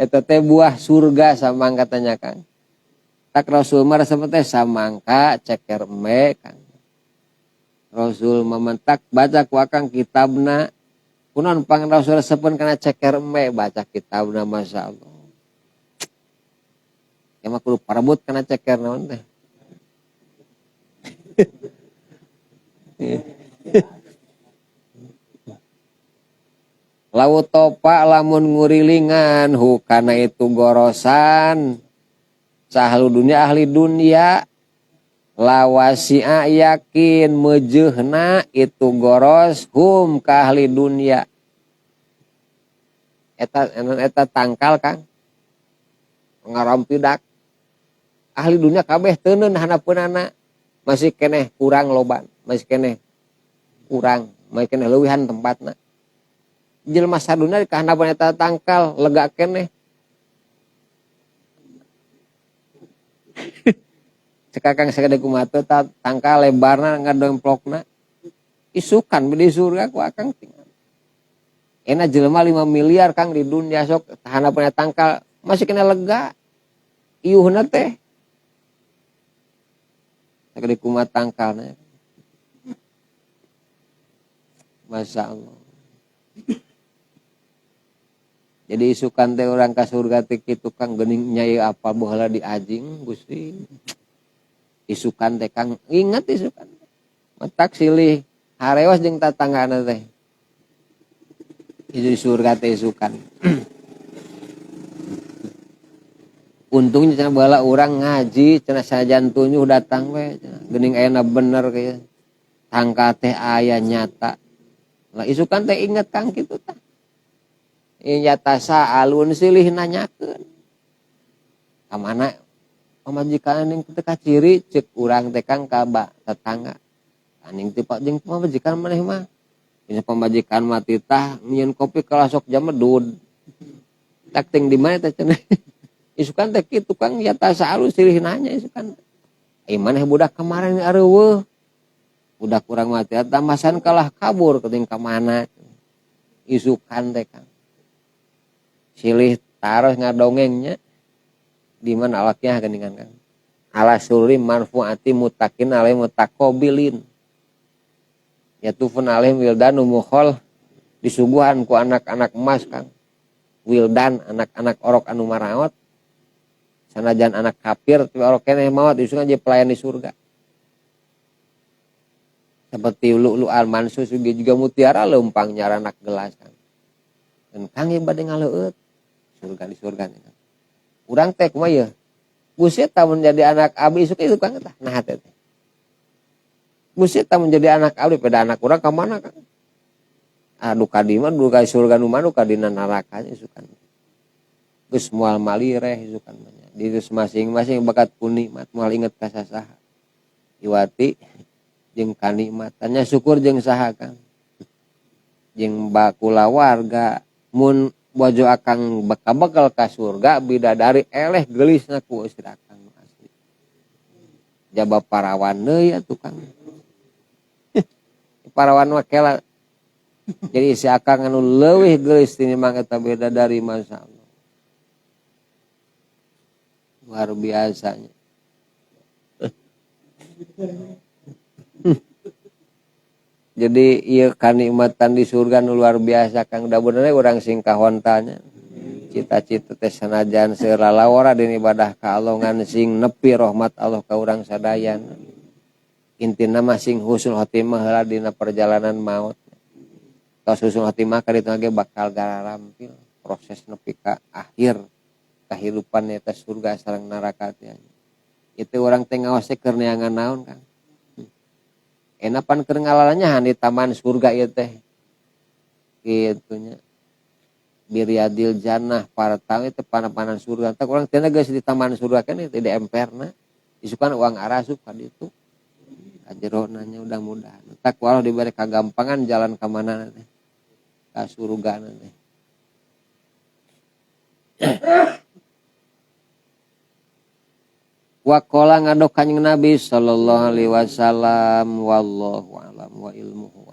eta teh buah surga samangka tanya Kang tak Rasul mah resep teh samangka ceker embe Kang Rasul mementak baca ku akang kitabna kunaon pang Rasul resepkeun kana ceker embe baca kitabna masyaallah ya mah kudu parebut kana ceker naon teh laut topa lamun ngurilingan hukana itu gorosan sahlu dunia ahli dunia lawasi'a yakin mejehna itu goros hum ka ahli dunia eta tangkal Kang ngarampidak ahli dunia kabeh teuneun hanapeunana masih keneh kurang loban masih keneh kurang masih keneh leuwihan tempatna jelema saduna ka hanapeun eta tangkal lega keneh cekakang sagede kumaha teh tangkal lebarna ngademplokna isukan di surga ku akang tinggal ena jelema 5 miliar Kang di dunia sok hanapeun tangkal masih kena lega ieuhna teh sagede kumaha tangkalna Masya Allah jadi isukan teh orang ka surga teh kitu Kang geuning nyai apa baheula di ajing Gusti isukan teh Kang ingat isukan matak silih harewas jeung tatanggana teh di surga teh isukan untungnya cenah baheula urang ngaji cenah sajan tunyuh datang we geuning ayeuna bener kieu tangka teh aya nyata lah isukan teh inget Kang kitu tah nyata saalun silih nanyakeun ka mana pamajikan ning teu kaciri ceuk urang teh Kang ka tetangga aning teh Pak jeung pamajikan maneh mah nya pamajikan mah titah nyieun kopi kalasok jam medud tak ting di mana teh cenah isukan teh kitu Kang nyata saalun silih nanya isukan ai maneh budak kemarin areueuh budak urang mah teh tamasan kalah kabur teuing ka mana isukan teh Kang silih taros ngadongengnya di mana alaknya geuningan Kang ala suri manfuati mutakin alai mutaqabilin yatufun alaihim wildan mukhol disuguhan ku anak-anak emas Kang wildan anak-anak orok anu maraot sanajan anak kafir tapi orok keneh maot disuguhan jadi pelayan di surga seperti lu'lu'al mansus juga mutiara leumpang nyara anak gelas Kang dan Kang ieu bade ngaleueut surga di surga nih Kang urang teh kumaha ieu Gusti tah menjadi anak abdi isuk itu Kang tah nah teh Gusti tah menjadi anak abdi pada anak urang ka mana Kang aduh ka di mah duka surga nu manu ka dina neraka isukan geus moal malireh isukan mah di masing-masing bakat punikmat moal inget ka sasaha iwati jeung kanikmatannya syukur jeung saha Kang jeung bakula warga mun bojo akang bekal ka surga bidadari eleh geulisna ku istri akang asli jaba parawan deui atuh Kang parawan mah kela jadi si akang anu leuwih geulis tinimbang eta bidadari masyaallah luar biasanya jadi ieu kanikmatan di surga nu luar biasa Kang da bener urang sing kahontanya cita-cita teh sanajan seuralawara dina ibadah ka Allah ngan sing nepi rahmat Allah ka urang sadayana. Intina mah sing husnul khotimah heula dina perjalanan maut. Tos husnul khotimah ka ditu ge bakal garampil proses nepi ka akhir kehidupan eta surga sareng neraka teh. Itu urang teh ngaos teh keur neangan naon Kang. Enapan keur ngalalanya di taman surga ieu teh. Kitu nya. Biryadil jannah para tahu itu panan-panan surga. Tak orang tina geus di taman surga kan itu di emperna. Isukan uang arasup ka ditu. Ka jerona nya mudah-mudahan. Tak walau diberi kagampangan jalan ka mana teh. Ka surga teh. Wa qala ngadok kanjing Nabi sallallahu alaihi wasallam wallahu alam wa ilmuhu